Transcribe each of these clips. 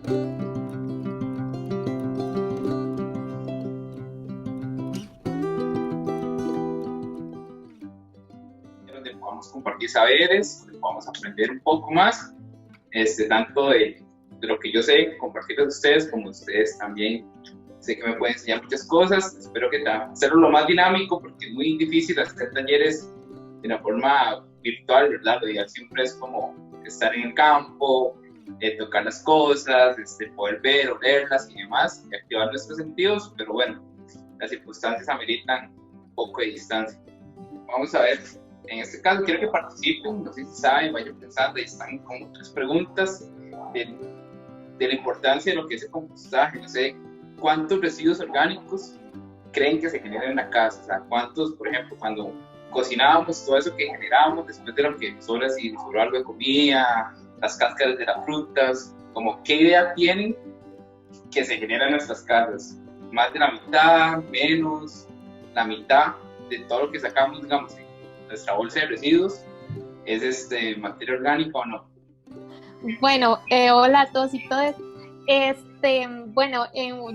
Donde podamos compartir saberes, donde podamos aprender un poco más, tanto de lo que yo sé, compartirles a ustedes, como ustedes también sé que me pueden enseñar muchas cosas. Espero que hacerlo lo más dinámico, porque es muy difícil hacer talleres de una forma virtual, ¿verdad? Lo ideal siempre es como estar en el campo, tocar las cosas, poder ver, olerlas y demás, y activar nuestros sentidos, pero bueno, las circunstancias ameritan un poco de distancia. Vamos a ver, en este caso quiero que participen, no sé si saben, vayan pensando, ahí están como 3 preguntas de la importancia de lo que es el compostaje. No sé, ¿cuántos residuos orgánicos creen que se generan en la casa? O sea, ¿cuántos, por ejemplo, cuando cocinábamos, todo eso que generábamos después de lo que sobra, si sobró algo de comida, las cáscaras de las frutas, como qué idea tienen que se genera en nuestras casas? ¿Más de la mitad, menos, la mitad de todo lo que sacamos, digamos, en nuestra bolsa de residuos es materia orgánica o no? Bueno, hola a todos y todas. Bueno,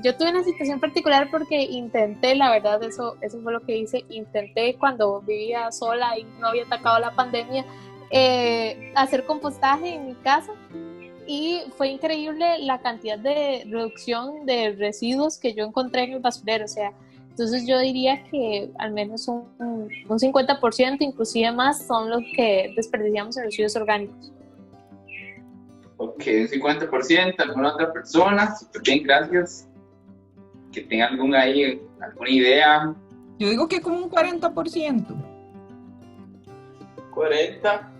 yo tuve una situación particular porque intenté, la verdad, eso fue lo que hice, intenté cuando vivía sola y no había atacado la pandemia, hacer compostaje en mi casa, y fue increíble la cantidad de reducción de residuos que yo encontré en el basurero. O sea, entonces yo diría que al menos un 50%, inclusive más, son los que desperdiciamos en residuos orgánicos. Ok, un 50%, ¿alguna otra persona? Súper bien, gracias. Que tenga alguna idea. Yo digo que como un 40%. 40.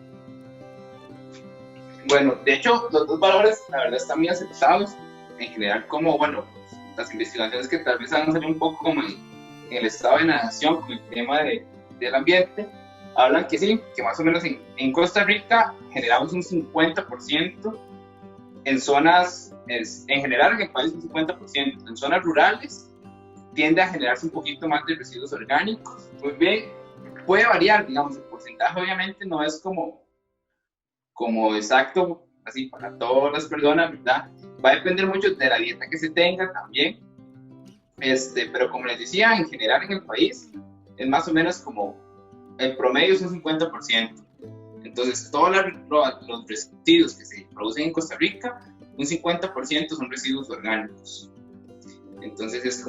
Bueno, de hecho, los 2 valores, la verdad, están muy aceptados. En general, como, bueno, las investigaciones que tal vez han salido un poco como en el estado de la nación, con el tema del ambiente, hablan que sí, que más o menos en Costa Rica generamos un 50%, en zonas, en general en el país un 50%, en zonas rurales tiende a generarse un poquito más de residuos orgánicos. Muy bien, puede variar, digamos, el porcentaje obviamente no es como exacto, así para todas las personas, ¿verdad? Va a depender mucho de la dieta que se tenga también, pero como les decía, en general en el país es más o menos como el promedio es un 50%. Entonces, todos los residuos que se producen en Costa Rica, un 50% son residuos orgánicos. Entonces,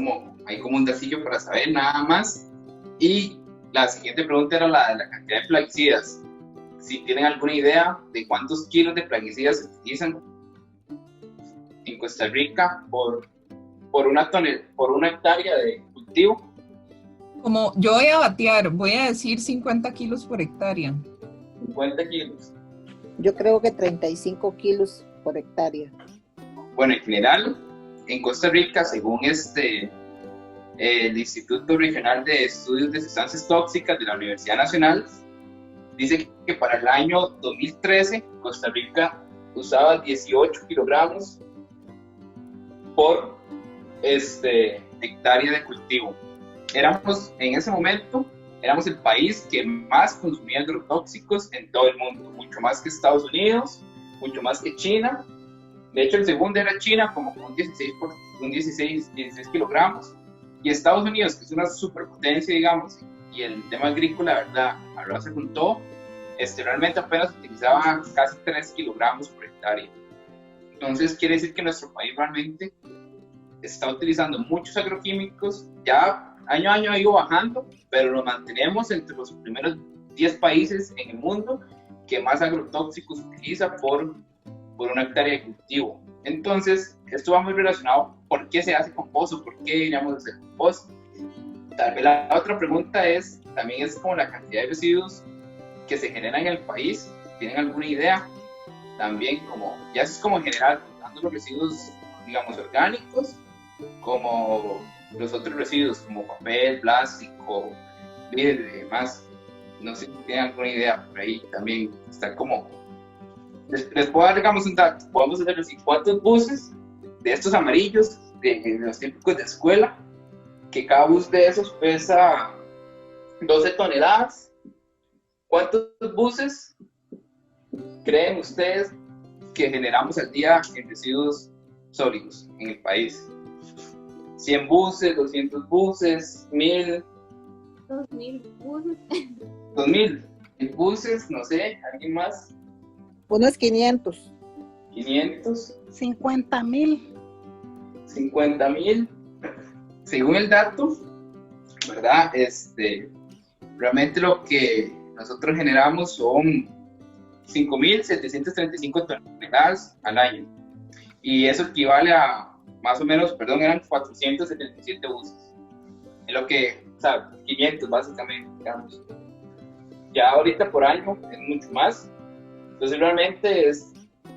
hay como un dacillo para saber nada más. Y la siguiente pregunta era la cantidad de plaguicidas. Si tienen alguna idea de cuántos kilos de plaguicidas se utilizan en Costa Rica por una hectárea de cultivo. Como yo voy a batear, voy a decir 50 kilos por hectárea. 50 kilos. Yo creo que 35 kilos por hectárea. Bueno, en general, en Costa Rica, según el Instituto Regional de Estudios de Sustancias Tóxicas de la Universidad Nacional, dice que para el año 2013, Costa Rica usaba 18 kilogramos por hectárea de cultivo. En ese momento, éramos el país que más consumía agrotóxicos en todo el mundo, mucho más que Estados Unidos, mucho más que China. De hecho, el segundo era China, como con 16 kilogramos, y Estados Unidos, que es una superpotencia, digamos, y el tema agrícola, la verdad, hablase con todo, realmente apenas utilizaba casi 3 kilogramos por hectárea. Entonces, quiere decir que nuestro país realmente está utilizando muchos agroquímicos. Ya año a año ha ido bajando, pero lo mantenemos entre los primeros 10 países en el mundo que más agrotóxicos utiliza por una hectárea de cultivo. Entonces, esto va muy relacionado por qué se hace compost o por qué deberíamos hacer compost. Tal vez la otra pregunta también es como la cantidad de residuos que se generan en el país. ¿Tienen alguna idea? También ya es como en general, contando los residuos, digamos, orgánicos, como los otros residuos, como papel, plástico, vidrio y demás. No sé si tienen alguna idea, por ahí también está como... Les puedo dar, digamos, un dato. Podemos hacer así, ¿cuántos buses de estos amarillos, de los típicos de escuela, que cada bus de esos pesa 12 toneladas? ¿Cuántos buses creen ustedes que generamos al día en residuos sólidos en el país. 100 buses, 200 buses, 1000, 2000 buses. 2000 buses, no sé, ¿alguien más? Unos 500. 500, 50,000. 50,000. Según el dato, ¿verdad? Realmente lo que nosotros generamos son 5,735 toneladas al año. Y eso equivale a más o menos, eran 477 buses. Es lo que, o sea, 500 básicamente, digamos. Ya ahorita por año es mucho más. Entonces realmente es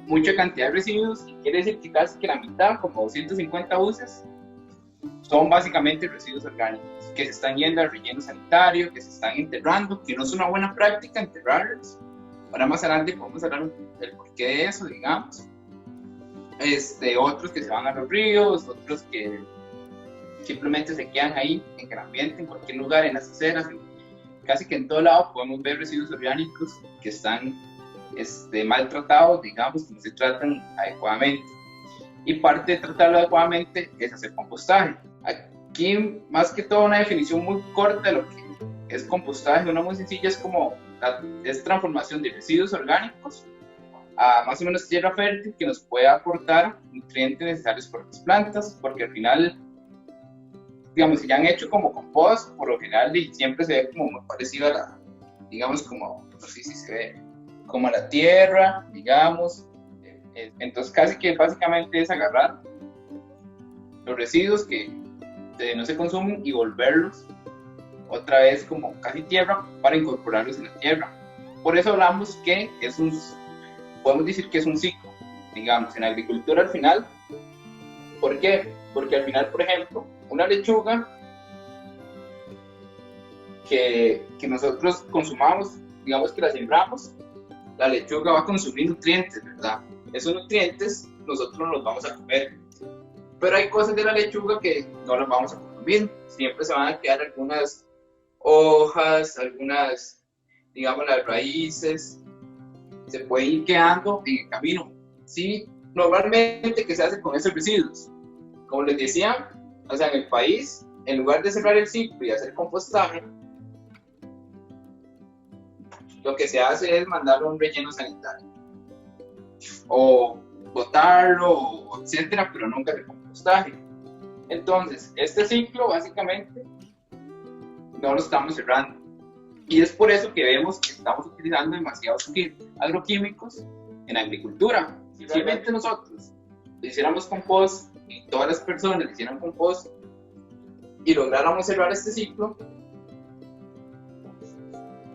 mucha cantidad de residuos, y quiere decir que casi que la mitad, como 250 buses, son básicamente residuos orgánicos que se están yendo al relleno sanitario, que se están enterrando, que no es una buena práctica enterrarlos. Ahora más adelante podemos hablar del porqué de eso, digamos. Otros que se van a los ríos, otros que simplemente se quedan ahí en el ambiente, en cualquier lugar, en las aceras, casi que en todo lado podemos ver residuos orgánicos que están maltratados, digamos, que no se tratan adecuadamente. Y parte de tratarlo adecuadamente es hacer compostaje. Aquí, más que todo, una definición muy corta de lo que es compostaje, una muy sencilla, es transformación de residuos orgánicos a más o menos tierra fértil que nos puede aportar nutrientes necesarios para las plantas, porque al final, digamos, si ya han hecho como compost, por lo general siempre se ve como muy parecido a la, digamos, como, no sé si se ve, como a la tierra, digamos. Entonces casi que básicamente es agarrar los residuos que no se consumen y volverlos otra vez como casi tierra para incorporarlos en la tierra. Por eso hablamos que podemos decir que es un ciclo, digamos, en la agricultura al final. ¿Por qué? Porque al final, por ejemplo, una lechuga que nosotros consumamos, digamos que la sembramos, la lechuga va a consumir nutrientes, ¿verdad? Esos nutrientes nosotros los vamos a comer, pero hay cosas de la lechuga que no las vamos a consumir. Siempre se van a quedar algunas hojas, algunas, digamos, las raíces, se pueden ir quedando en el camino. Sí, normalmente, ¿qué se hace con esos residuos? Como les decía, o sea, en el país, en lugar de cerrar el ciclo y hacer compostaje, lo que se hace es mandarlo a un relleno sanitario o botarlo, etcétera, pero nunca de compostaje. Entonces, este ciclo básicamente no lo estamos cerrando, y es por eso que vemos que estamos utilizando demasiados agroquímicos en la agricultura. Si realmente nosotros hiciéramos compost y todas las personas hicieran compost y lográramos cerrar este ciclo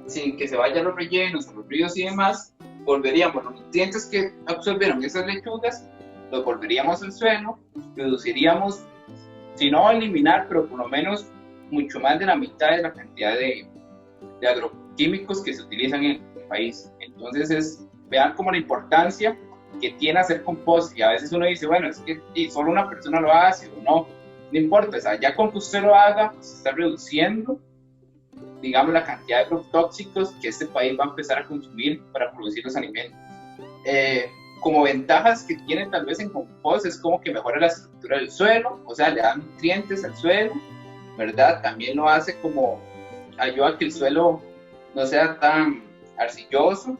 sin que se vayan los rellenos, a los ríos y demás, volveríamos los nutrientes que absorbieron esas lechugas, los volveríamos al suelo, reduciríamos, si no a eliminar, pero por lo menos mucho más de la mitad de la cantidad de agroquímicos que se utilizan en el país. Entonces vean como la importancia que tiene hacer compost, y a veces uno dice, bueno, es que solo una persona lo hace, o no importa, o sea, ya con que usted lo haga, pues está reduciendo, digamos, la cantidad de agrotóxicos que este país va a empezar a consumir para producir los alimentos. Como ventajas que tiene tal vez en compost es como que mejora la estructura del suelo, o sea, le da nutrientes al suelo, ¿verdad? También lo hace como ayuda a que el suelo no sea tan arcilloso,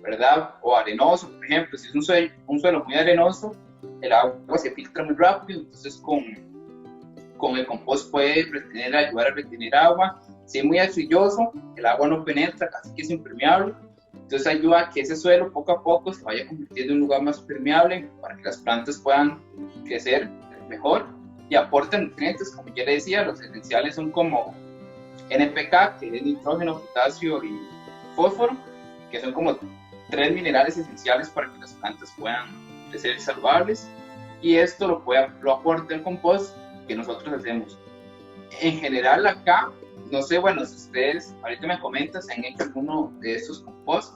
¿verdad? O arenoso, por ejemplo. Si es un suelo muy arenoso, el agua se filtra muy rápido, entonces con el compost puede ayudar a retener agua. Si es muy arcilloso, el agua no penetra, casi que es impermeable, entonces ayuda a que ese suelo poco a poco se vaya convirtiendo en un lugar más permeable para que las plantas puedan crecer mejor y aporten nutrientes. Como ya les decía, los esenciales son como NPK, que es nitrógeno, potasio y fósforo, que son como 3 minerales esenciales para que las plantas puedan crecer saludables, y esto lo aporta el compost que nosotros hacemos. En general acá, no sé, bueno, si ustedes ahorita me comentan si han hecho alguno de estos compost.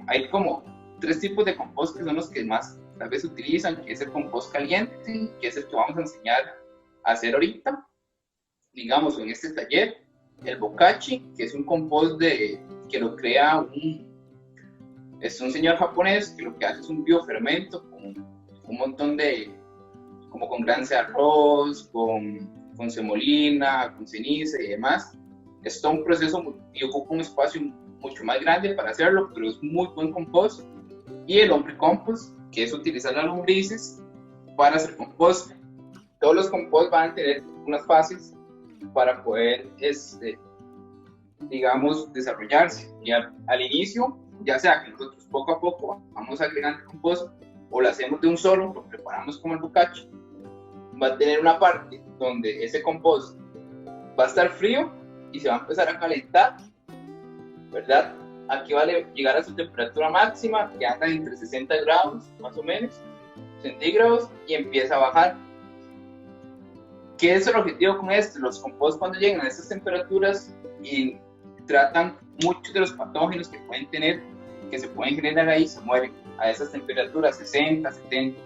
Hay como 3 tipos de compost que son los que más tal vez utilizan, que es el compost caliente, que es el que vamos a enseñar a hacer ahorita, digamos, en este taller. El bokashi, que es un compost que lo crea un señor japonés, que lo que hace es un biofermento un montón de, como con granos de arroz, con semolina, con ceniza y demás. Es todo un proceso y ocupa un espacio mucho más grande para hacerlo, pero es muy buen compost. Y el hombre compost, que es utilizar las lombrices para hacer compost. Todos los compost van a tener unas fases para poder, digamos, desarrollarse. Y al inicio, ya sea que nosotros poco a poco vamos agregando compost o lo hacemos de un solo, lo preparamos como el bocacho, va a tener una parte donde ese compost va a estar frío y se va a empezar a calentar, ¿verdad? Aquí va a llegar a su temperatura máxima, que anda entre 60 grados, más o menos, centígrados, y empieza a bajar. ¿Qué es el objetivo con esto? Los compost cuando llegan a estas temperaturas y tratan muchos de los patógenos que pueden tener, que se pueden generar ahí, se mueren a esas temperaturas 60, 70.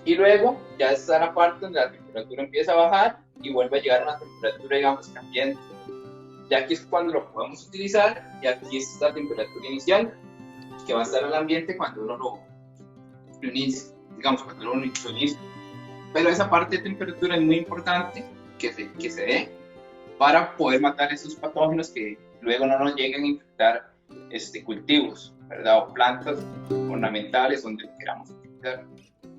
Y luego ya está la parte donde la temperatura empieza a bajar y vuelve a llegar a una temperatura, digamos, cambiante. Ya aquí es cuando lo podemos utilizar, y aquí está la temperatura inicial, que va a estar en el ambiente cuando uno lo inicie, digamos, cuando uno lo inicie. Pero esa parte de temperatura es muy importante que se dé para poder matar esos patógenos que luego no nos lleguen a infectar cultivos, ¿verdad? O plantas ornamentales donde lo queramos utilizar.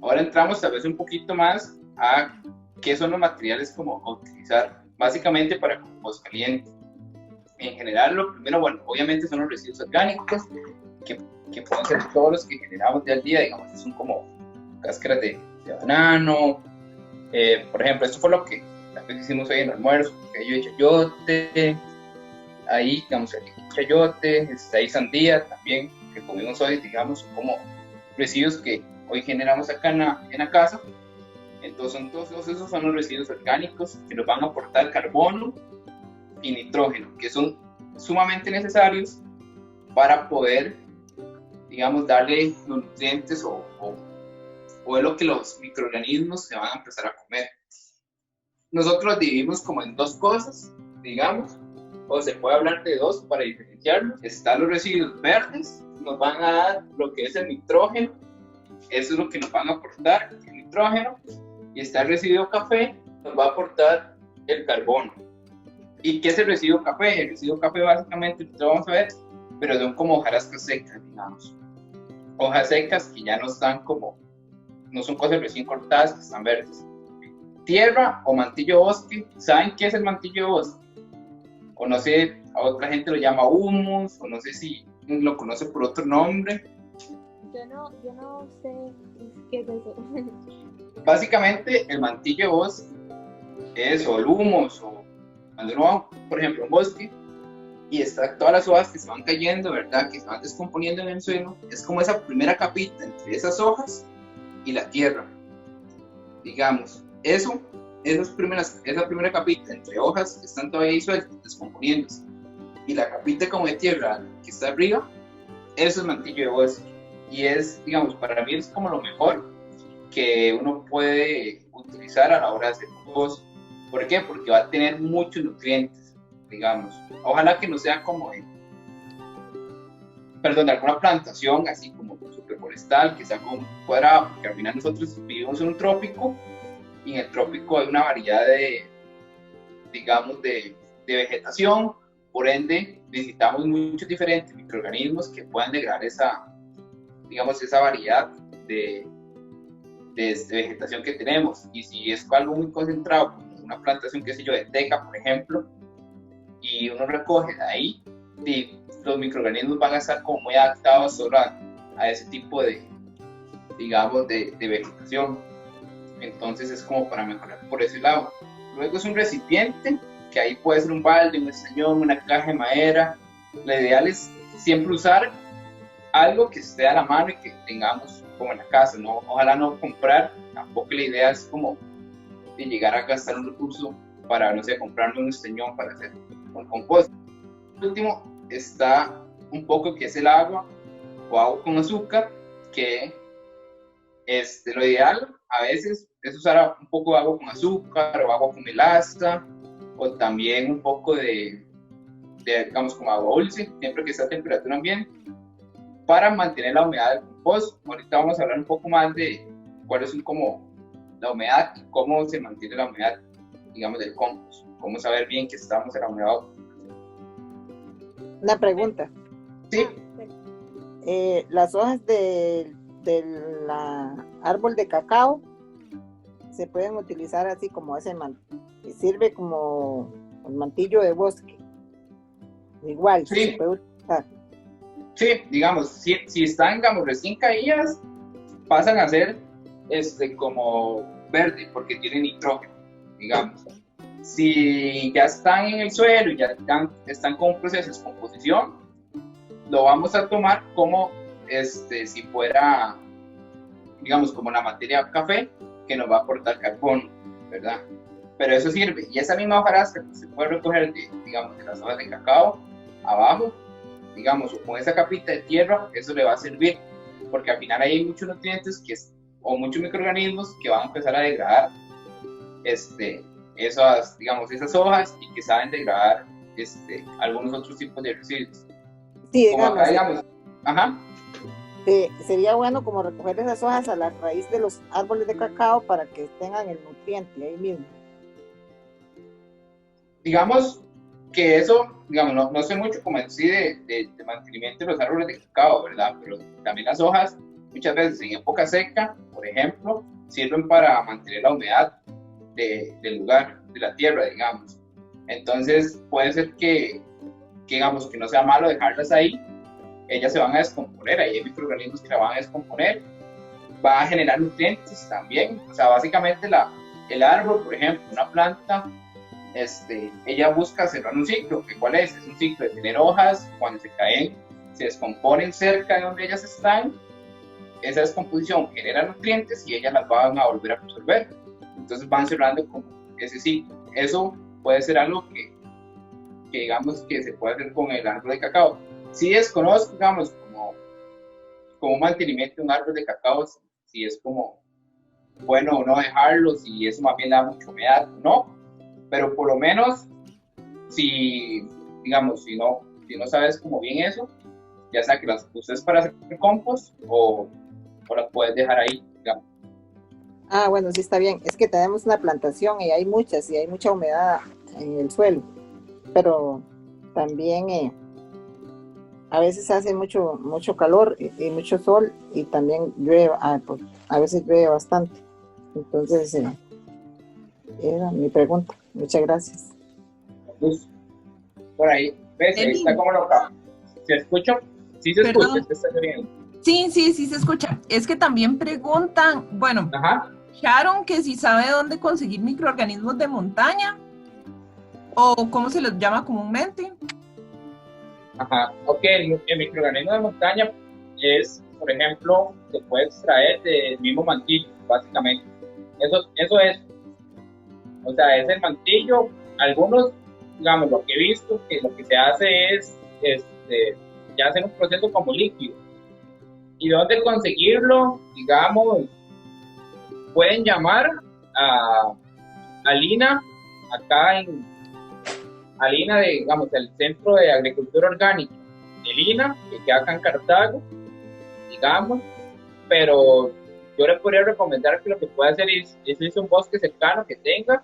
Ahora entramos tal vez un poquito más a qué son los materiales como a utilizar básicamente para compost caliente. En general, lo primero, bueno, obviamente son los residuos orgánicos, que pueden ser todos los que generamos día al día, digamos, son como cáscaras de banano, por ejemplo, esto fue lo que hicimos hoy en el almuerzo, yo he chayote, ahí, digamos, el chayote, está ahí sandía también, que comimos hoy, digamos, como residuos que hoy generamos acá en la casa. Entonces, todos esos son los residuos orgánicos que nos van a aportar carbono y nitrógeno, que son sumamente necesarios para poder, digamos, darle los nutrientes o es lo que los microorganismos se van a empezar a comer. Nosotros los dividimos como en dos cosas, digamos, o se puede hablar de dos para diferenciarlos. Están los residuos verdes, nos van a dar lo que es el nitrógeno, eso es lo que nos van a aportar, el nitrógeno, y está el residuo café, nos va a aportar el carbono. ¿Y qué es el residuo café? El residuo café básicamente lo vamos a ver, pero son como hojarascas secas, digamos. Hojas secas que ya no están como, no son cosas recién cortadas, que están verdes. Tierra o mantillo bosque. ¿Saben qué es el mantillo bosque? O no sé, a otra gente lo llama humus, o no sé si lo conoce por otro nombre. Yo no sé qué es eso. Básicamente, el mantillo bosque es, o el humus, o cuando uno va, por ejemplo, a un bosque y está todas las hojas que se van cayendo, ¿verdad? Que se van descomponiendo en el suelo, es como esa primera capita entre esas hojas y la tierra, digamos. Esa primera capita entre hojas que están todavía ahí sueltas, descomponiéndose, y la capita como de tierra que está arriba, eso es mantillo de bosque. Y es, digamos, para mí es como lo mejor que uno puede utilizar a la hora de hacer compost. ¿Por qué? Porque va a tener muchos nutrientes, digamos. Ojalá que no sea como de alguna plantación así como superforestal, que sea como cuadrado, porque al final nosotros vivimos en un trópico, y en el trópico hay una variedad de vegetación, por ende necesitamos muchos diferentes microorganismos que puedan degradar esa variedad de vegetación que tenemos. Y si es algo muy concentrado, como una plantación, qué sé yo, de teca, por ejemplo, y uno recoge de ahí, los microorganismos van a estar como muy adaptados solo a ese tipo de vegetación. Entonces es como para mejorar por ese lado. Luego es un recipiente, que ahí puede ser un balde, un estañón, una caja de madera. Lo ideal es siempre usar algo que esté a la mano y que tengamos como en la casa, ¿no? Ojalá no comprar, tampoco la idea es como de llegar a gastar un recurso para, no sé, comprarme un estañón para hacer un compost. Por último está un poco que es el agua o agua con azúcar, que lo ideal a veces es usar un poco de agua con azúcar o agua con melaza, o también un poco de digamos, como agua dulce, siempre que esté a temperatura ambiente, para mantener la humedad del compost. Ahorita vamos a hablar un poco más de cuáles son como la humedad y cómo se mantiene la humedad, digamos, del compost. Cómo saber bien que estamos en la humedad. Una pregunta. Sí, Las hojas del árbol de cacao se pueden utilizar así como sirve como un mantillo de bosque. Igual, Sí. se puede utilizar. sí, digamos, si están, digamos, recién caídas, pasan a ser como verde porque tienen nitrógeno, digamos. Si ya están en el suelo y ya están con un proceso de descomposición, lo vamos a tomar como si fuera, digamos, como la materia café que nos va a aportar carbono, ¿verdad? Pero eso sirve. Y esa misma hojarasca que se puede recoger, digamos, de las hojas de cacao abajo, digamos, o con esa capita de tierra, eso le va a servir, porque al final hay muchos nutrientes o muchos microorganismos que van a empezar a degradar esas, digamos, esas hojas y que saben degradar algunos otros tipos de residuos. Sí, Como acá, digamos, ajá. Sería bueno como recoger esas hojas a la raíz de los árboles de cacao para que tengan el nutriente ahí mismo. Digamos que eso, digamos, no sé mucho como en sí de mantenimiento de los árboles de cacao, ¿verdad? Pero también las hojas, muchas veces en época seca, por ejemplo, sirven para mantener la humedad del lugar, de la tierra, digamos. Entonces, puede ser que, digamos, que no sea malo dejarlas ahí, ellas se van a descomponer, ahí hay microorganismos que la van a descomponer, va a generar nutrientes también, o sea, básicamente el árbol, por ejemplo, una planta, ella busca cerrar un ciclo, ¿cuál es? Es un ciclo de tener hojas, cuando se caen, se descomponen cerca de donde ellas están, esa descomposición genera nutrientes y ellas las van a volver a absorber, entonces van cerrando como ese ciclo. Eso puede ser algo que digamos que se puede hacer con el árbol de cacao. Sí desconozco, digamos, como un mantenimiento de un árbol de cacao, si es como bueno o no dejarlo, si eso más bien da mucha humedad o no, pero por lo menos, digamos, si no sabes como bien eso, ya sea que las uses para hacer compost o las puedes dejar ahí, digamos. Ah, bueno, sí está bien. Es que tenemos una plantación y hay mucha humedad en el suelo, pero también a veces hace mucho calor y mucho sol y también llueve, pues, a veces llueve bastante. Entonces, era mi pregunta. Muchas gracias. Entonces, por ahí, ¿ves? Ahí está como loca. ¿Se escucha? Sí se escucha, Perdón. ¿se está oyendo? Sí, se escucha. Es que también preguntan, bueno, Ajá. Sharon, que si sabe dónde conseguir microorganismos de montaña o cómo se les llama comúnmente. Ajá, ok, el microorganismo de montaña es, por ejemplo, se puede extraer del mismo mantillo, básicamente. Eso es, o sea, es el mantillo. Algunos, digamos, lo que he visto, que lo que se hace es, ya hacen un proceso como líquido. ¿Y dónde conseguirlo? Digamos, pueden llamar a Lina, acá a Lina, digamos, del Centro de Agricultura Orgánica de Lina, que queda acá en Cartago, digamos, pero yo le podría recomendar que lo que pueda hacer es irse a un bosque cercano que tenga,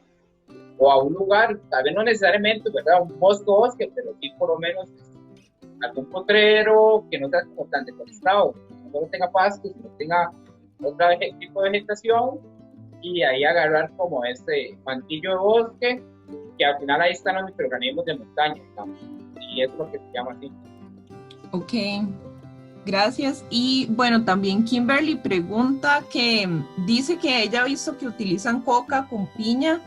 o a un lugar, tal vez no necesariamente, ¿verdad? Un bosque, pero sí por lo menos algún potrero que no sea como tan deforestado, que no solo tenga pasto, sino tenga otro tipo de vegetación, y ahí agarrar como este mantillo de bosque, que al final ahí están los microorganismos de montaña, digamos, y eso es lo que se llama así. Ok, gracias. Y bueno, también Kimberly pregunta que dice que ella ha visto que utilizan coca con piña,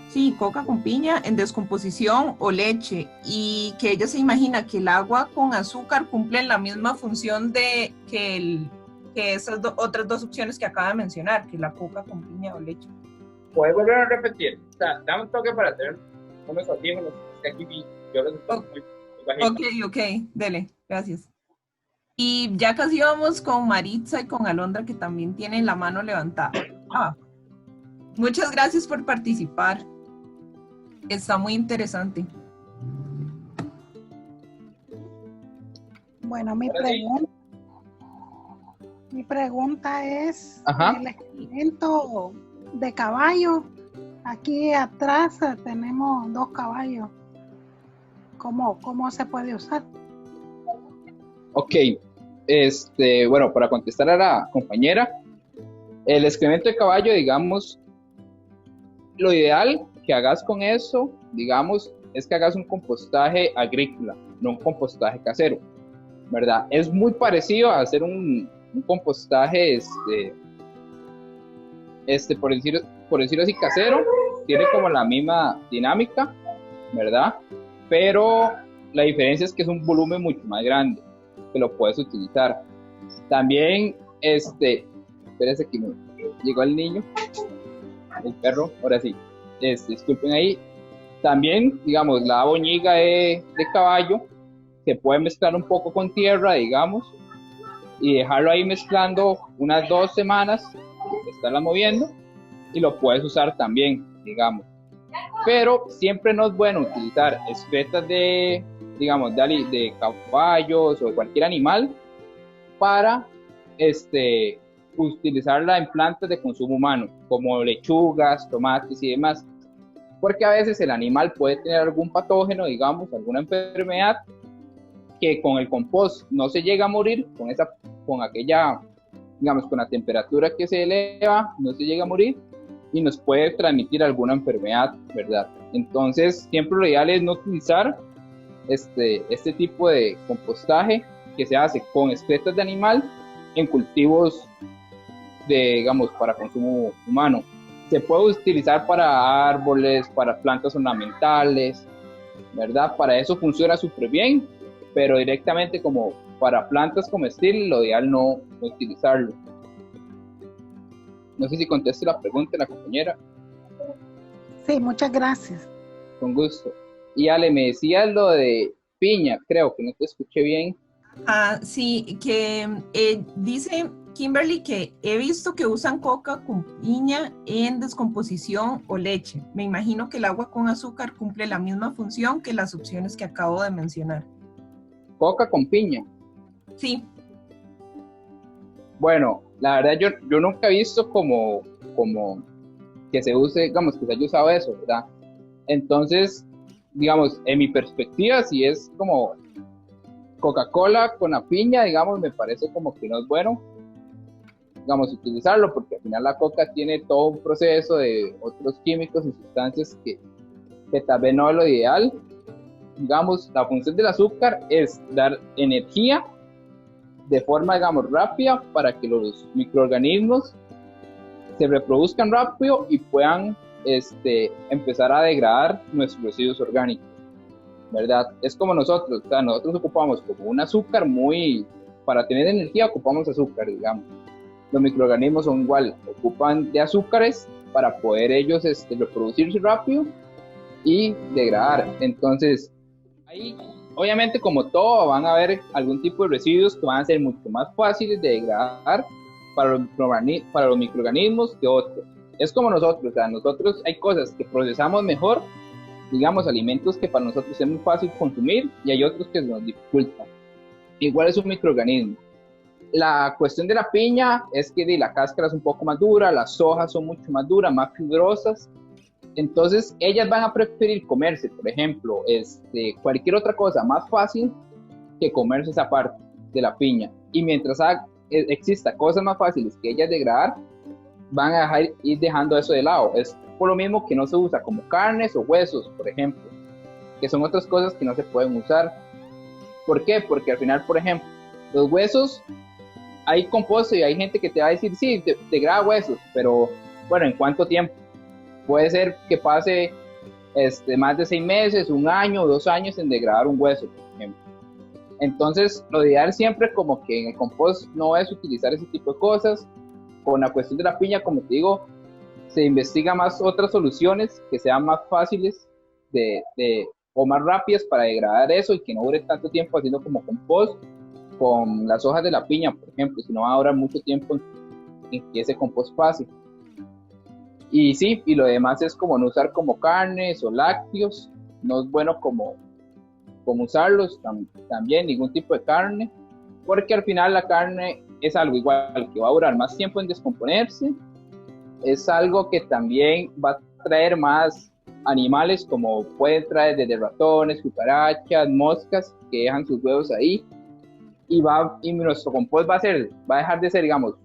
sí, coca con piña en descomposición o leche, y que ella se imagina que el agua con azúcar cumplen la misma función que esas otras dos opciones que acaba de mencionar, que la coca con piña o leche. ¿Puedes volver a repetir? O sea, dame un toque para tener unos audífonos que aquí y yo los estoy muy bajito. Ok, dele, gracias. Y ya casi vamos con Maritza y con Alondra, que también tienen la mano levantada. Muchas gracias por participar. Está muy interesante. Bueno, mi Mi pregunta es, Ajá. el excremento de caballo, aquí atrás tenemos 2 caballos, ¿cómo se puede usar? Ok, bueno, para contestar a la compañera, el excremento de caballo, digamos, lo ideal que hagas con eso, digamos, es que hagas un compostaje agrícola, no un compostaje casero, ¿verdad? Es muy parecido a hacer un compostaje, por decirlo así, casero, tiene como la misma dinámica, ¿verdad? Pero la diferencia es que es un volumen mucho más grande, que lo puedes utilizar. También, espérese que me llegó el niño, el perro, ahora sí, disculpen ahí. También, digamos, la boñiga de caballo se puede mezclar un poco con tierra, digamos, y dejarlo ahí mezclando unas 2 semanas, estarla moviendo, y lo puedes usar también, digamos. Pero siempre no es bueno utilizar excretas de caballos o de cualquier animal para utilizarla en plantas de consumo humano, como lechugas, tomates y demás, porque a veces el animal puede tener algún patógeno, digamos, alguna enfermedad, que con el compost no se llega a morir, con aquella, digamos, con la temperatura que se eleva, no se llega a morir, y nos puede transmitir alguna enfermedad, ¿verdad? Entonces, siempre lo ideal es no utilizar este tipo de compostaje que se hace con excretas de animal en cultivos digamos, para consumo humano. Se puede utilizar para árboles, para plantas ornamentales, ¿verdad? Para eso funciona súper bien, pero directamente como para plantas comestibles, lo ideal no utilizarlo. No sé si conteste la pregunta de la compañera. Sí, muchas gracias. Con gusto. Y Ale, me decías lo de piña, creo que no te escuché bien. Sí, que dice Kimberly que he visto que usan coca con piña en descomposición o leche. Me imagino que el agua con azúcar cumple la misma función que las opciones que acabo de mencionar. ¿Coca con piña? Sí. Bueno, la verdad yo nunca he visto como que se use, digamos, que se haya usado eso, ¿verdad? Entonces, digamos, en mi perspectiva, si es como Coca-Cola con la piña, digamos, me parece como que no es bueno, digamos, utilizarlo, porque al final la coca tiene todo un proceso de otros químicos y sustancias que tal vez no es lo ideal. Digamos, la función del azúcar es dar energía de forma, digamos, rápida para que los microorganismos se reproduzcan rápido y puedan empezar a degradar nuestros residuos orgánicos, ¿verdad? Es como nosotros, o sea, nosotros ocupamos como un azúcar para tener energía ocupamos azúcar, digamos. Los microorganismos son igual, ocupan de azúcares para poder ellos reproducirse rápido y degradar. Entonces, ahí, obviamente, como todo, van a haber algún tipo de residuos que van a ser mucho más fáciles de degradar para los microorganismos que otros. Es como nosotros, o sea, nosotros hay cosas que procesamos mejor, digamos, alimentos que para nosotros es muy fácil consumir y hay otros que nos dificultan. Igual es un microorganismo. La cuestión de la piña es que la cáscara es un poco más dura, las hojas son mucho más duras, más fibrosas, entonces ellas van a preferir comerse, por ejemplo, cualquier otra cosa más fácil que comerse esa parte de la piña. Y mientras exista cosas más fáciles que ellas degradar, van a ir dejando eso de lado. Es por lo mismo que no se usa como carnes o huesos, por ejemplo, que son otras cosas que no se pueden usar. ¿Por qué? Porque al final, por ejemplo, los huesos, hay composto y hay gente que te va a decir, sí, degrada huesos, pero bueno, ¿en cuánto tiempo? Puede ser que pase más de 6 meses, 1 año, 2 años en degradar un hueso, por ejemplo. Entonces, lo ideal siempre como que en el compost no es utilizar ese tipo de cosas. Con la cuestión de la piña, como te digo, se investiga más otras soluciones que sean más fáciles o más rápidas para degradar eso y que no dure tanto tiempo haciendo como compost con las hojas de la piña, por ejemplo, si no va a durar mucho tiempo en que ese compost pase. Y sí, y lo demás es como no usar como carnes o lácteos, no es bueno como usarlos también, ningún tipo de carne, porque al final la carne es algo igual que va a durar más tiempo en descomponerse, es algo que también va a traer más animales, como pueden traer desde ratones, cucarachas, moscas que dejan sus huevos ahí, y nuestro compost va a dejar de ser, digamos,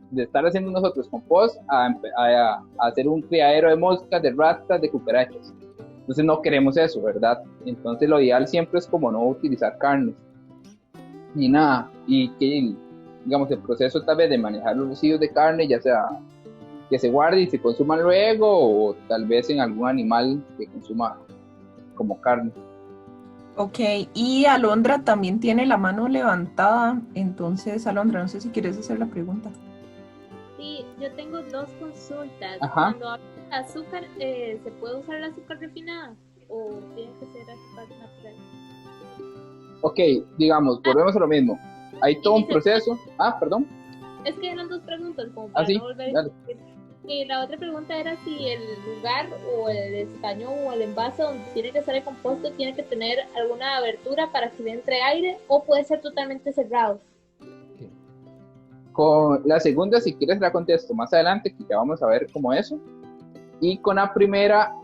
de estar haciendo nosotros compost a hacer un criadero de moscas, de ratas, de cucarachas. Entonces no queremos eso, ¿verdad? Entonces lo ideal siempre es como no utilizar carnes ni nada, y que, digamos, el proceso tal vez de manejar los residuos de carne, ya sea que se guarde y se consuman luego, o tal vez en algún animal que consuma como carne. Ok, y Alondra también tiene la mano levantada, entonces Alondra, no sé si quieres hacer la pregunta. Sí, yo tengo dos consultas. Ajá. Cuando hablo de azúcar, ¿se puede usar el azúcar refinada o tiene que ser azúcar natural? Ok, digamos, volvemos a lo mismo. Hay todo un proceso. Perdón. Es que eran dos preguntas, como para Sí, no volver. dale. Y la otra pregunta era si el lugar o el estaño o el envase donde tiene que estar el composto tiene que tener alguna abertura para que le entre aire o puede ser totalmente cerrado. Con la segunda, si quieres, la contesto más adelante, que ya vamos a ver cómo eso. Y con la primera,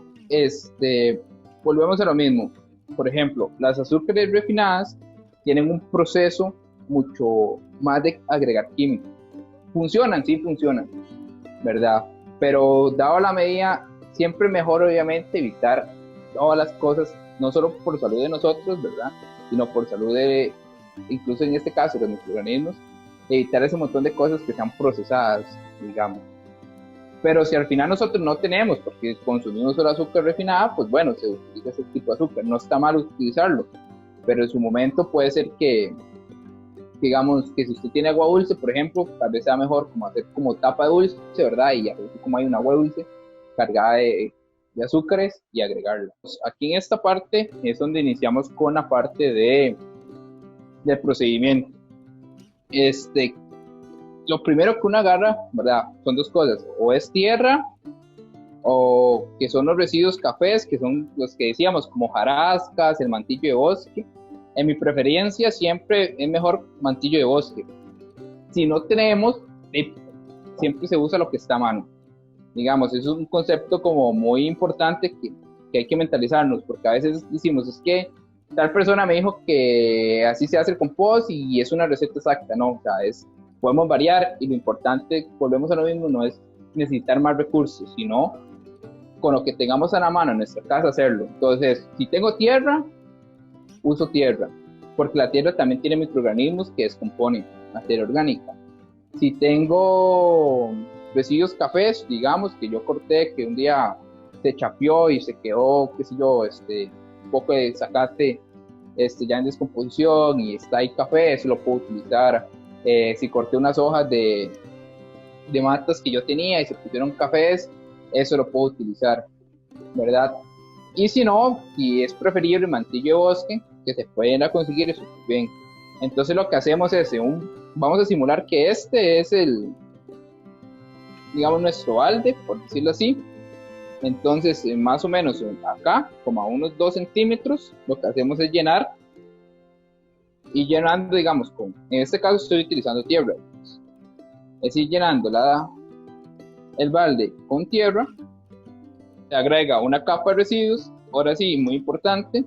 volvemos a lo mismo. Por ejemplo, las azúcares refinadas tienen un proceso mucho más de agregar químicos. Funcionan, sí funcionan, ¿verdad? Pero dado la medida, siempre mejor obviamente evitar todas las cosas, no solo por salud de nosotros, ¿verdad? Sino por salud de, incluso en este caso, de nuestros organismos, evitar ese montón de cosas que sean procesadas, digamos. Pero si al final nosotros no tenemos, porque consumimos solo azúcar refinada, pues bueno, se utiliza ese tipo de azúcar. No está mal utilizarlo, pero en su momento puede ser que, digamos, que si usted tiene agua dulce, por ejemplo, tal vez sea mejor como hacer como tapa dulce, ¿verdad? Y así como hay un agua dulce cargada de azúcares y agregarla. Pues aquí en esta parte es donde iniciamos con la parte del procedimiento. Lo primero que uno agarra, ¿verdad? Son dos cosas, o es tierra, o que son los residuos cafés, que son los que decíamos, como hojarascas, el mantillo de bosque. En mi preferencia siempre es mejor mantillo de bosque. Si no tenemos, siempre se usa lo que está a mano. Digamos, es un concepto como muy importante que hay que mentalizarnos, porque a veces decimos, es que tal persona me dijo que así se hace el compost y es una receta exacta. No, o sea, podemos variar, y lo importante, volvemos a lo mismo, no es necesitar más recursos, sino con lo que tengamos a la mano en nuestra casa hacerlo. Entonces, si tengo tierra, uso tierra, porque la tierra también tiene microorganismos que descomponen materia orgánica. Si tengo residuos cafés, digamos, que yo corté, que un día se chapeó y se quedó, qué sé yo, un poco de zacate ya en descomposición y está ahí café, eso lo puedo utilizar. Si corté unas hojas de matas que yo tenía y se pusieron cafés, eso lo puedo utilizar, ¿verdad? Y si no, si es preferible mantillo de bosque, que se pueden conseguir, eso bien. Entonces lo que hacemos es, vamos a simular que este es digamos, nuestro balde, por decirlo así. Entonces, más o menos acá, como a unos 2 centímetros, lo que hacemos es llenar, y llenando, digamos, en este caso estoy utilizando tierra, es decir, llenando el balde con tierra, se agrega una capa de residuos. Ahora sí, muy importante,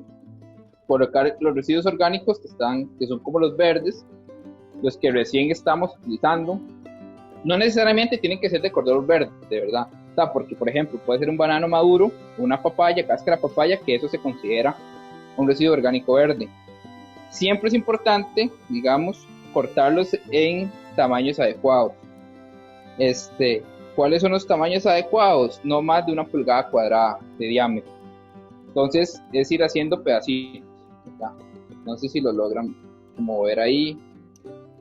colocar los residuos orgánicos que son como los verdes, los que recién estamos utilizando. No necesariamente tienen que ser de color verde, de verdad. O sea, porque, por ejemplo, puede ser un banano maduro, una papaya, cáscara de papaya, que eso se considera un residuo orgánico verde. Siempre es importante, digamos, cortarlos en tamaños adecuados. ¿Cuáles son los tamaños adecuados? No más de 1 pulgada cuadrada de diámetro. Entonces, es ir haciendo pedacitos, ¿verdad? No sé si lo logran como ver ahí.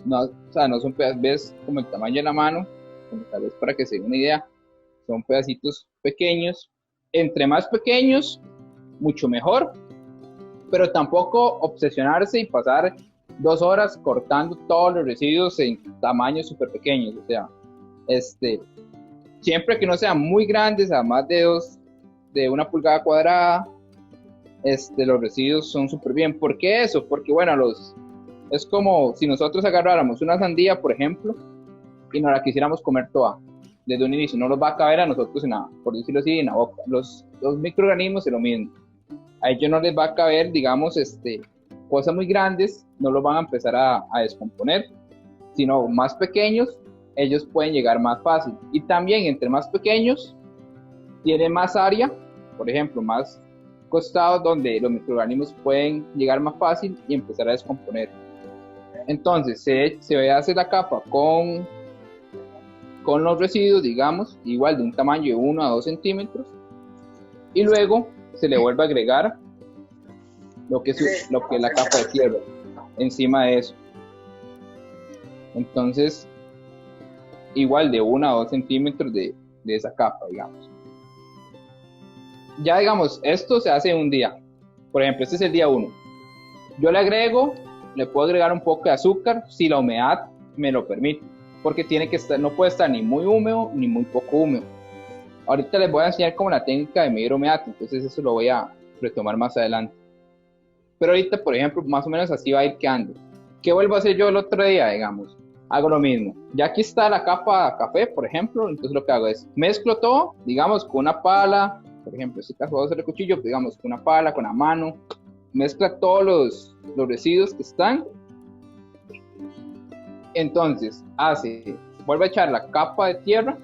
No, o sea, no son pedazos, ves como el tamaño de la mano, como tal vez para que se den una idea. Son pedacitos pequeños. Entre más pequeños, mucho mejor. Pero tampoco obsesionarse y pasar 2 horas cortando todos los residuos en tamaños súper pequeños. O sea, siempre que no sean muy grandes, a más de 1 pulgada cuadrada, los residuos son súper bien. ¿Por qué eso? Porque, bueno, Es como si nosotros agarráramos una sandía, por ejemplo, y nos la quisiéramos comer toda. Desde un inicio no nos va a caber a nosotros en la, por decirlo así, en la boca. Los microorganismos es lo mismo. A ellos no les va a caber, digamos, cosas muy grandes, no los van a empezar a descomponer, sino más pequeños, ellos pueden llegar más fácil. Y también entre más pequeños, tienen más área, por ejemplo, más costados donde los microorganismos pueden llegar más fácil y empezar a descomponer. Entonces se hace la capa con los residuos, digamos, igual de un tamaño de 1 a 2 centímetros, y luego se le vuelve a agregar lo que es la capa de tierra encima de eso. Entonces, igual de 1 a 2 centímetros de esa capa, digamos. Ya, digamos, esto se hace en un día. Por ejemplo, este es el día 1. Yo le puedo agregar un poco de azúcar si la humedad me lo permite, porque no puede estar ni muy húmedo ni muy poco húmedo. Ahorita les voy a enseñar como la técnica de medir humedad, entonces eso lo voy a retomar más adelante. Pero ahorita, por ejemplo, más o menos así va a ir quedando. ¿Qué vuelvo a hacer yo el otro día, digamos? Hago lo mismo. Ya aquí está la capa café, por ejemplo, entonces lo que hago es mezclo todo, digamos, con una pala, por ejemplo, en este caso voy a hacer el cuchillo, digamos, con una pala, con la mano, mezcla todos los residuos que están. Entonces, vuelve a echar la capa de tierra,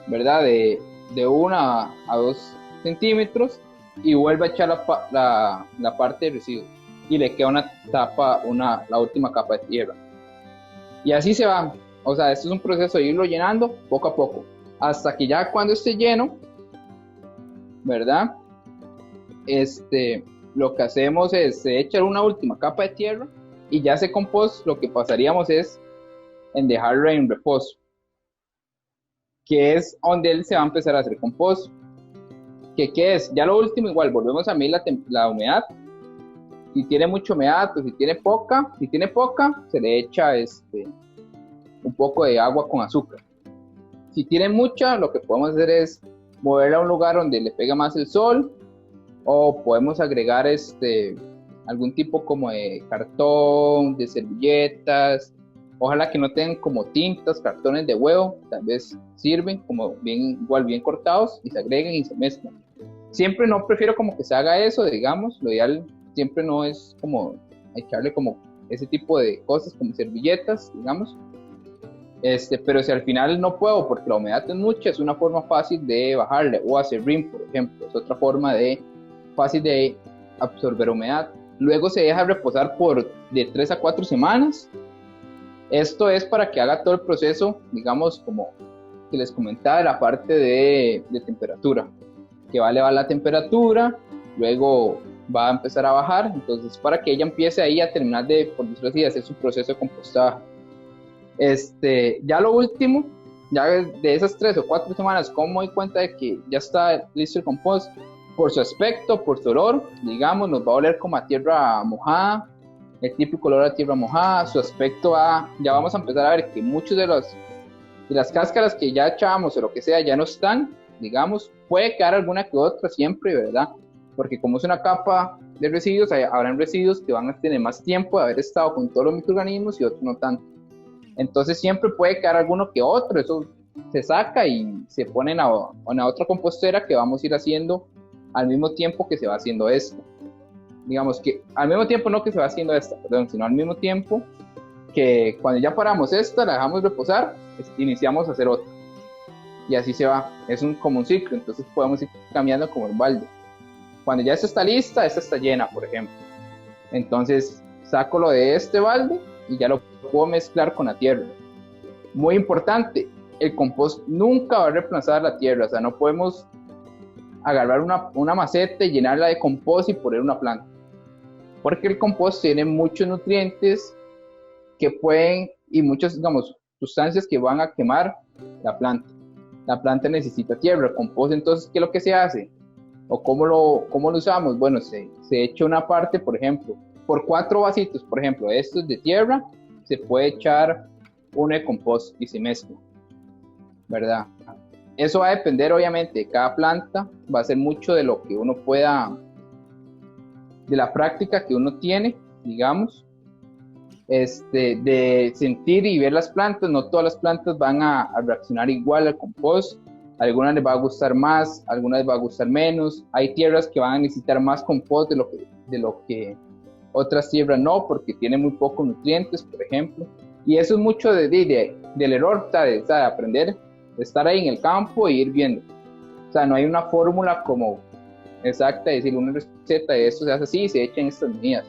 ¿verdad? De 1 a 2 centímetros, y vuelve a echar la parte de residuos. Y le queda la última capa de tierra. Y así se va. O sea, esto es un proceso de irlo llenando poco a poco. Hasta que ya cuando esté lleno, ¿verdad? Lo que hacemos es echar una última capa de tierra, y ya ese compost lo que pasaríamos es en dejarlo en reposo, que es donde él se va a empezar a hacer compost. ¿Qué es? Ya lo último, igual, volvemos a medir la humedad. Si tiene mucha humedad, pues si tiene poca, se le echa un poco de agua con azúcar. Si tiene mucha, lo que podemos hacer es moverla a un lugar donde le pega más el sol, o podemos agregar algún tipo como de cartón, de servilletas. Ojalá que no tengan como tintas, cartones de huevo, tal vez sirven como bien cortados, y se agregan y se mezclan. Siempre no prefiero como que se haga eso, digamos, lo ideal siempre no es como echarle como ese tipo de cosas como servilletas, digamos. Pero si al final no puedo porque la humedad es mucha, es una forma fácil de bajarle, o hacer rim, por ejemplo, es otra forma fácil de absorber humedad. Luego se deja reposar de 3 a 4 semanas. Esto es para que haga todo el proceso, digamos, como que les comentaba, de la parte de temperatura, que va a elevar la temperatura, luego va a empezar a bajar, entonces para que ella empiece ahí a terminar por decirlo así, de hacer su proceso de compostaje. Ya lo último, ya de esas 3 o 4 semanas, ¿cómo me doy cuenta de que ya está listo el compost? Por su aspecto, por su olor, digamos, nos va a oler como a tierra mojada, el típico olor a tierra mojada. Su aspecto ya vamos a empezar a ver que muchos de las cáscaras que ya echábamos o lo que sea ya no están, digamos, puede quedar alguna que otra siempre, ¿verdad? Porque como es una capa de residuos, habrán residuos que van a tener más tiempo de haber estado con todos los microorganismos y otros no tanto. Entonces siempre puede quedar alguno que otro, eso se saca y se pone en la otra compostera que vamos a ir haciendo al mismo tiempo que se va haciendo esto. Digamos que al mismo tiempo, no que se va haciendo esta, perdón, sino al mismo tiempo que cuando ya paramos esta, la dejamos reposar, iniciamos a hacer otra. Y así se va, es como un ciclo, entonces podemos ir cambiando como el balde. Cuando ya esta está lista, esta está llena, por ejemplo. Entonces saco lo de este balde y ya lo puedo mezclar con la tierra. Muy importante, el compost nunca va a reemplazar la tierra, o sea, no podemos agarrar una maceta y llenarla de compost y poner una planta, porque el compost tiene muchos nutrientes que y muchas, digamos, sustancias que van a quemar la planta. La planta necesita tierra. El compost, entonces, ¿qué es lo que se hace? ¿O cómo lo usamos? Bueno, se echa una parte, por ejemplo, por 4 vasitos, por ejemplo, estos de tierra, se puede echar uno de compost y se mezcla, ¿verdad? Eso va a depender, obviamente, de cada planta, va a ser mucho de lo que uno pueda, de la práctica que uno tiene, digamos, de sentir y ver las plantas. No todas las plantas van a reaccionar igual al compost. Algunas les va a gustar más, algunas les va a gustar menos. Hay tierras que van a necesitar más compost de lo que otras tierras no, porque tienen muy pocos nutrientes, por ejemplo. Y eso es mucho del error, ¿sabes? De aprender, de estar ahí en el campo e ir viendo. O sea, no hay una fórmula como exacta, de decir una receta de esto se hace así y se echa en estas medidas.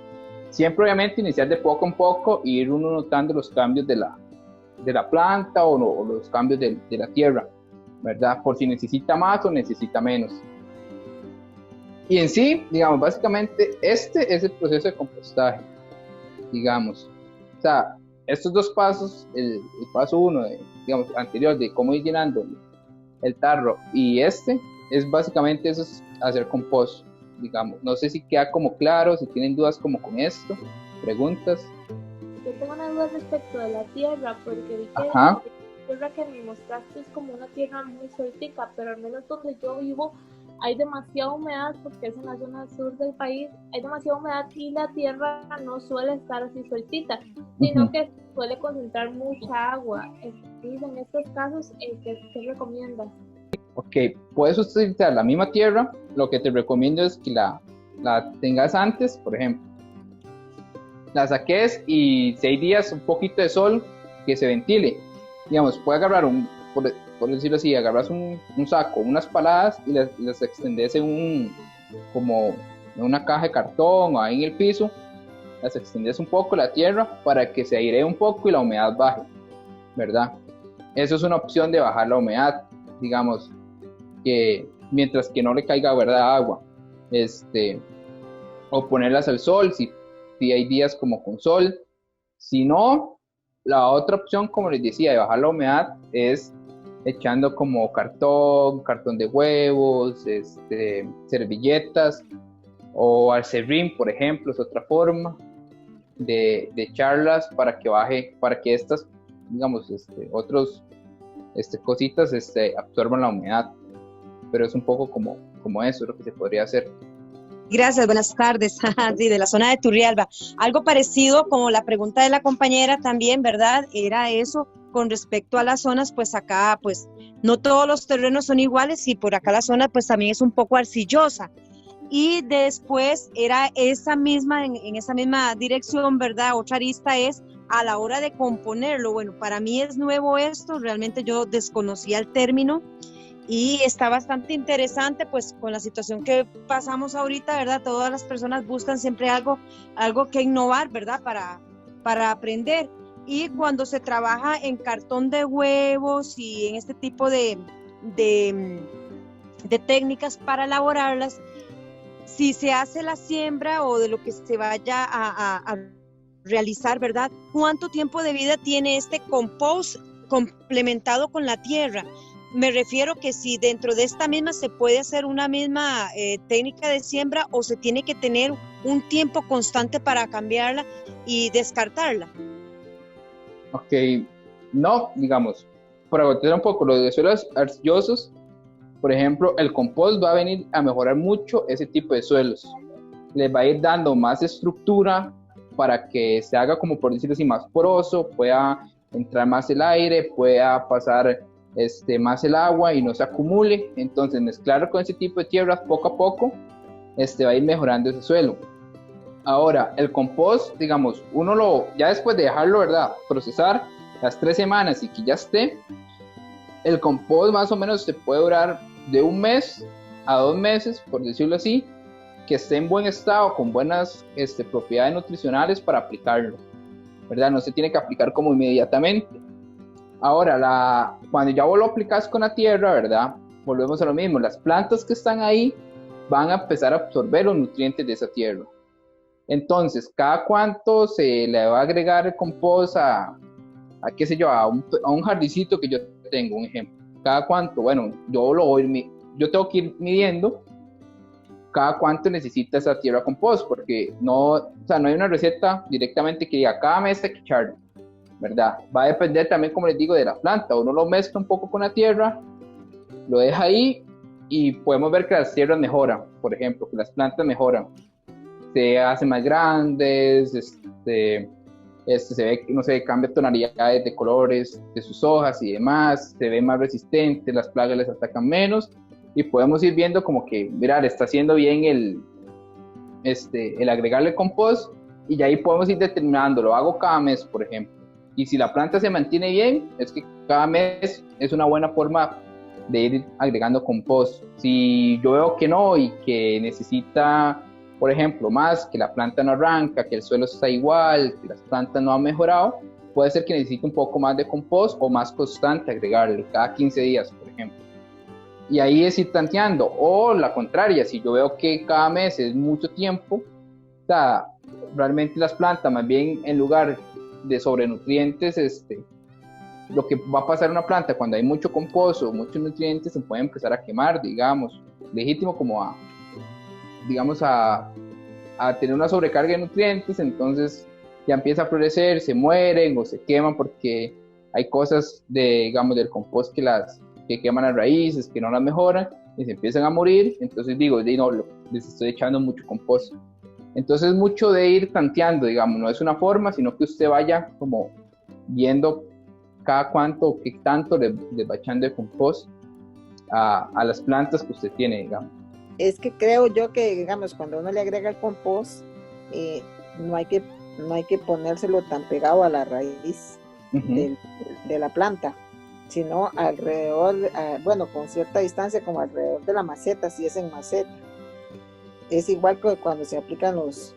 Siempre, obviamente, iniciar de poco en poco e ir uno notando los cambios de la planta o los cambios de la tierra, ¿verdad? Por si necesita más o necesita menos. Y en sí, digamos, básicamente, este es el proceso de compostaje, digamos. O sea, estos dos pasos, el paso 1, digamos, anterior, de cómo ir llenando el tarro, y es básicamente eso, es hacer compost, digamos. No sé si queda como claro, si tienen dudas como con esto, preguntas. Yo tengo una duda respecto de la tierra, porque vi que Ajá. la tierra que me mostraste es como una tierra muy sueltica, pero al menos donde yo vivo hay demasiada humedad, porque es en la zona sur del país, hay demasiada humedad y la tierra no suele estar así sueltita, sino que suele concentrar mucha agua. Entonces, en estos casos, ¿qué recomiendas? Ok, puedes utilizar la misma tierra. Lo que te recomiendo es que la tengas antes, por ejemplo, la saques y 6 días, un poquito de sol, que se ventile. Digamos, puedes agarrar por decirlo así, agarras un saco, unas paladas y las extendes como en una caja de cartón o ahí en el piso, las extendes un poco la tierra para que se airee un poco y la humedad baje, ¿verdad? Eso es una opción de bajar la humedad, digamos, que mientras que no le caiga, ¿verdad?, agua, o ponerlas al sol si hay días como con sol. Si no, la otra opción, como les decía, de bajar la humedad es echando como cartón de huevos, servilletas, o acerrín, por ejemplo, es otra forma de echarlas para que baje, para que estas, digamos, otros cositas absorban la humedad. Pero es un poco como eso, lo que se podría hacer. Gracias, buenas tardes. Sí, de la zona de Turrialba. Algo parecido como la pregunta de la compañera también, ¿verdad? Era eso con respecto a las zonas, pues acá, pues no todos los terrenos son iguales y por acá la zona pues también es un poco arcillosa. Y después era esa misma, en esa misma dirección, ¿verdad? Otra arista es a la hora de componerlo. Bueno, para mí es nuevo esto, realmente yo desconocía el término. Y está bastante interesante, pues con la situación que pasamos ahorita, ¿verdad? Todas las personas buscan siempre algo que innovar, ¿verdad? Para aprender. Y cuando se trabaja en cartón de huevos y en este tipo de técnicas para elaborarlas, si se hace la siembra o de lo que se vaya a realizar, ¿verdad? ¿Cuánto tiempo de vida tiene este compost complementado con la tierra? Me refiero que si dentro de esta misma se puede hacer una misma técnica de siembra o se tiene que tener un tiempo constante para cambiarla y descartarla. Ok, no, digamos, para agotar un poco los de suelos arcillosos, por ejemplo, el compost va a venir a mejorar mucho ese tipo de suelos. Les va a ir dando más estructura para que se haga, como por decirlo así, más poroso, pueda entrar más el aire, pueda pasar más el agua y no se acumule. Entonces mezclarlo con ese tipo de tierras poco a poco va a ir mejorando ese suelo. Ahora, el compost, digamos, ya después de dejarlo, ¿verdad?, procesar las 3 semanas y que ya esté, el compost más o menos se puede durar de 1 mes a 2 meses, por decirlo así, que esté en buen estado, con buenas propiedades nutricionales para aplicarlo, ¿verdad? No se tiene que aplicar como inmediatamente. Ahora, cuando ya vos lo aplicas con la tierra, ¿verdad?, volvemos a lo mismo. Las plantas que están ahí van a empezar a absorber los nutrientes de esa tierra. Entonces, ¿cada cuánto se le va a agregar el compost a qué sé yo, a un jardincito que yo tengo, un ejemplo? ¿Cada cuánto? Bueno, yo tengo que ir midiendo cada cuánto necesita esa tierra compost, porque no hay una receta directamente que diga cada mes hay que echarlo, ¿verdad? Va a depender también, como les digo, de la planta. Uno lo mezcla un poco con la tierra, lo deja ahí y podemos ver que las tierras mejoran, por ejemplo, que las plantas mejoran. se hacen más grandes, se ve, no sé, cambia tonalidades de colores de sus hojas y demás, se ve más resistente, las plagas les atacan menos, y podemos ir viendo como que, mira, le está haciendo bien el agregarle compost, y ya ahí podemos ir determinando, lo hago cada mes, por ejemplo, y si la planta se mantiene bien, es que cada mes es una buena forma de ir agregando compost. Si yo veo que no y que necesita, por ejemplo, más, que la planta no arranca, que el suelo está igual, que las plantas no han mejorado, puede ser que necesite un poco más de compost o más constante agregarle, cada 15 días, por ejemplo. Y ahí es ir tanteando, o la contraria, si yo veo que cada mes es mucho tiempo, o sea, realmente las plantas, más bien en lugar de sobrenutrientes, lo que va a pasar en una planta cuando hay mucho compost o muchos nutrientes, se puede empezar a quemar, digamos, legítimo como a tener una sobrecarga de nutrientes, entonces ya empieza a florecer, se mueren o se queman porque hay cosas digamos, del compost que queman las raíces, que no las mejoran y se empiezan a morir. Entonces digo, no, les estoy echando mucho compost. Entonces mucho de ir tanteando, digamos, no es una forma, sino que usted vaya como viendo cada cuánto, qué tanto le va echando de compost a las plantas que usted tiene, digamos. Es que creo yo que, digamos, cuando uno le agrega el compost, no hay que ponérselo tan pegado a la raíz de la planta, sino alrededor, bueno, con cierta distancia, como alrededor de la maceta, si es en maceta. Es igual que cuando se aplican los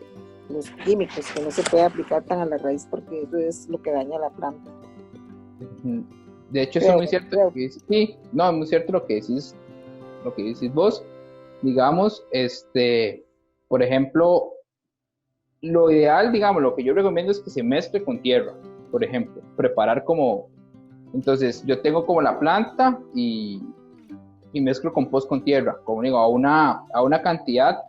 químicos, que no se puede aplicar tan a la raíz porque eso es lo que daña la planta. De hecho, eso es muy cierto. Sí, no, es muy cierto lo que decís vos. Digamos, por ejemplo, lo ideal, digamos, lo que yo recomiendo es que se mezcle con tierra, por ejemplo, preparar entonces yo tengo como la planta y mezclo compost con tierra, como digo, a una cantidad,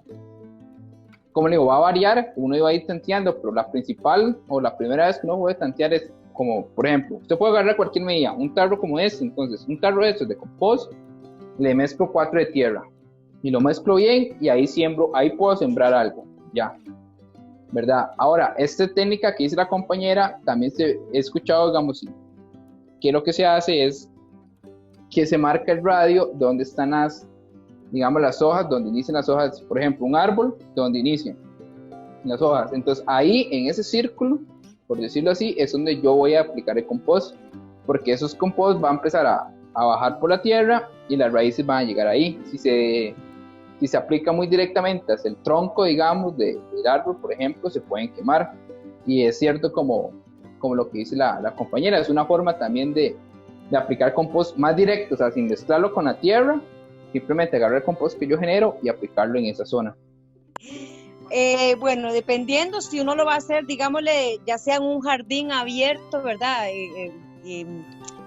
como digo, va a variar, uno va a ir tanteando, pero la principal o la primera vez que uno puede tantear es como, por ejemplo, usted puede agarrar cualquier medida, un tarro como entonces un tarro de estos de compost, le mezclo 4 de tierra, y lo mezclo bien, y ahí puedo sembrar algo, ya, ¿verdad? Ahora, esta técnica que dice la compañera, también he escuchado, digamos, que lo que se hace es que se marca el radio donde están las hojas, donde inician las hojas, por ejemplo, un árbol, donde inician las hojas, entonces ahí, en ese círculo, por decirlo así, es donde yo voy a aplicar el compost, porque esos compost van a empezar a bajar por la tierra, y las raíces van a llegar ahí. Si se aplica muy directamente hacia el tronco, digamos, del árbol, por ejemplo, se pueden quemar. Y es cierto, como lo que dice la compañera, es una forma también de aplicar compost más directo, o sea, sin mezclarlo con la tierra, simplemente agarrar el compost que yo genero y aplicarlo en esa zona. Bueno, dependiendo si uno lo va a hacer, digámosle, ya sea en un jardín abierto, ¿verdad?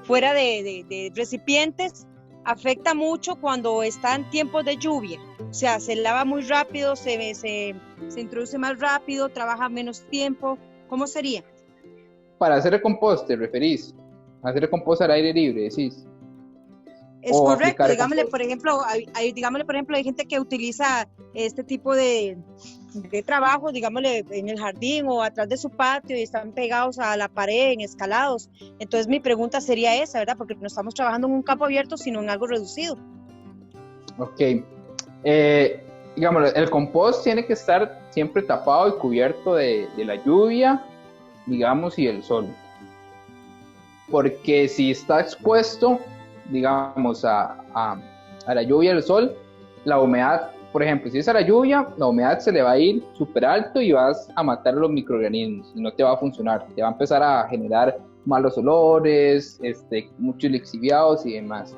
Fuera de recipientes, afecta mucho cuando está en tiempos de lluvia. O sea, se lava muy rápido, se introduce más rápido, trabaja menos tiempo. ¿Cómo sería? Para hacer el compost, ¿te referís? Hacer el compost al aire libre, decís. Es correcto, digámosle, por ejemplo, hay gente que utiliza este tipo de trabajo, digámosle, en el jardín o atrás de su patio y están pegados a la pared, en escalados. Entonces mi pregunta sería esa, ¿verdad? Porque no estamos trabajando en un campo abierto, sino en algo reducido. Ok. Digamos, el compost tiene que estar siempre tapado y cubierto de la lluvia, digamos, y del sol. Porque si está expuesto, digamos, a la lluvia y el sol, la humedad, por ejemplo, si es a la lluvia, la humedad se le va a ir súper alto y vas a matar los microorganismos y no te va a funcionar, te va a empezar a generar malos olores, muchos lixiviados y demás.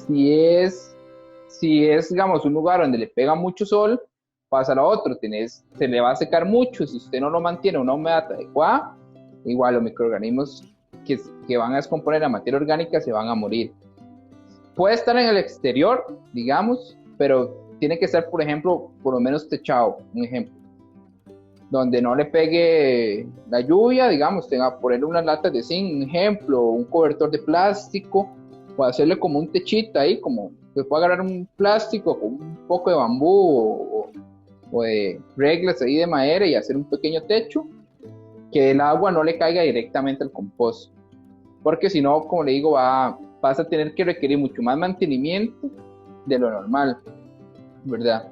Si es, digamos, un lugar donde le pega mucho sol, pasa a lo otro, se le va a secar mucho, si usted no lo mantiene a una humedad adecuada, igual los microorganismos que van a descomponer la materia orgánica se van a morir. Puede estar en el exterior, digamos, pero tiene que estar, por ejemplo, por lo menos techado, un ejemplo, donde no le pegue la lluvia, digamos, tenga ponerle unas latas de zinc, un ejemplo, un cobertor de plástico, o hacerle como un techito ahí, como se puede agarrar un plástico con un poco de bambú o de reglas ahí de madera y hacer un pequeño techo, que el agua no le caiga directamente al compost, porque si no, como le digo, vas a tener que requerir mucho más mantenimiento de lo normal, ¿verdad?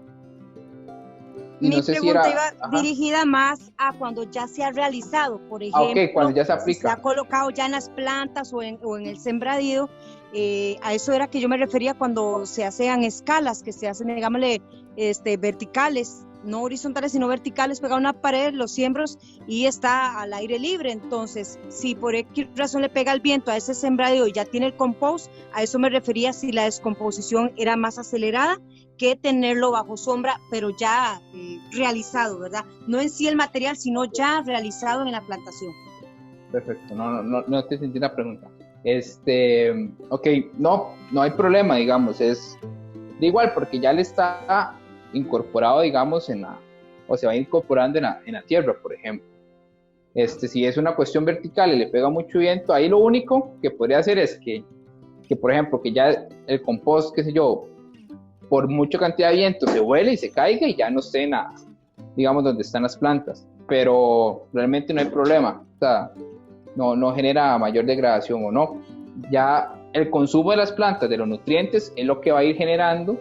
Y Mi no sé si pregunta era... iba dirigida más a cuando ya se ha realizado, por ejemplo, ok, cuando ya se si aplica. se ha colocado ya en las plantas o en el sembradío, a eso era que yo me refería cuando se hacen escalas, que se hacen, digámosle, verticales, no horizontales, sino verticales, pegado a una pared, los siembros y está al aire libre. Entonces, si por X razón le pega el viento a ese sembradío y ya tiene el compost, a eso me refería si la descomposición era más acelerada que tenerlo bajo sombra, pero ya realizado, ¿verdad? No en sí el material, sino ya realizado en la plantación. Perfecto, no te sentí la pregunta. Ok, no hay problema, digamos, es de igual, porque ya le está incorporado, digamos, o se va incorporando en la tierra, por ejemplo. Si es una cuestión vertical y le pega mucho viento, ahí lo único que podría hacer es que por ejemplo, que ya el compost, qué sé yo, por mucha cantidad de viento se vuele y se caiga y ya no esté digamos, donde están las plantas, pero realmente no hay problema, o sea, no genera mayor degradación o no. Ya el consumo de las plantas, de los nutrientes, es lo que va a ir generando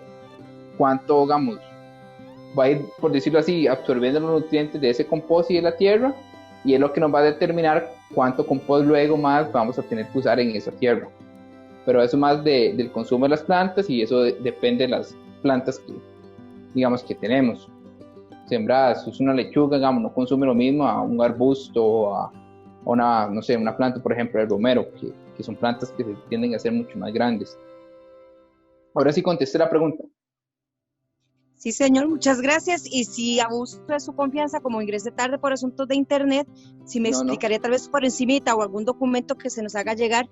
cuánto, digamos, va a ir, por decirlo así, absorbiendo los nutrientes de ese compost y de la tierra, y es lo que nos va a determinar cuánto compost luego más vamos a tener que usar en esa tierra. Pero eso más del consumo de las plantas, y eso depende de las plantas que, digamos, que tenemos sembradas. Si es una lechuga, digamos, no consume lo mismo a un arbusto o a una, no sé, una planta, por ejemplo, el romero, que son plantas que tienden a ser mucho más grandes. Ahora sí contesté la pregunta. Sí, señor, muchas gracias. Y si abuso de su confianza, como ingresé tarde por asuntos de internet, si me explicaría tal vez por encimita o algún documento que se nos haga llegar,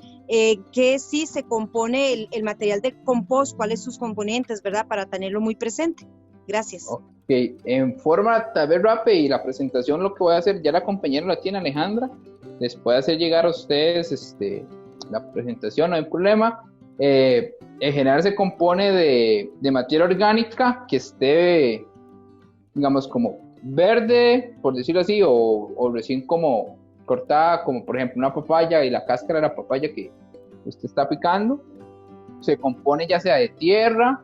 que sí se compone el material de compost, cuáles sus componentes, ¿verdad? Para tenerlo muy presente. Gracias. Ok, en forma tal vez rápida, y la presentación lo que voy a hacer, ya la compañera la tiene, Alejandra, les puede hacer llegar a ustedes la presentación, no hay problema. En general se compone de materia orgánica que esté, digamos, como verde, por decirlo así, o recién como cortada, como por ejemplo una papaya y la cáscara de la papaya que usted está picando. Se compone ya sea de tierra,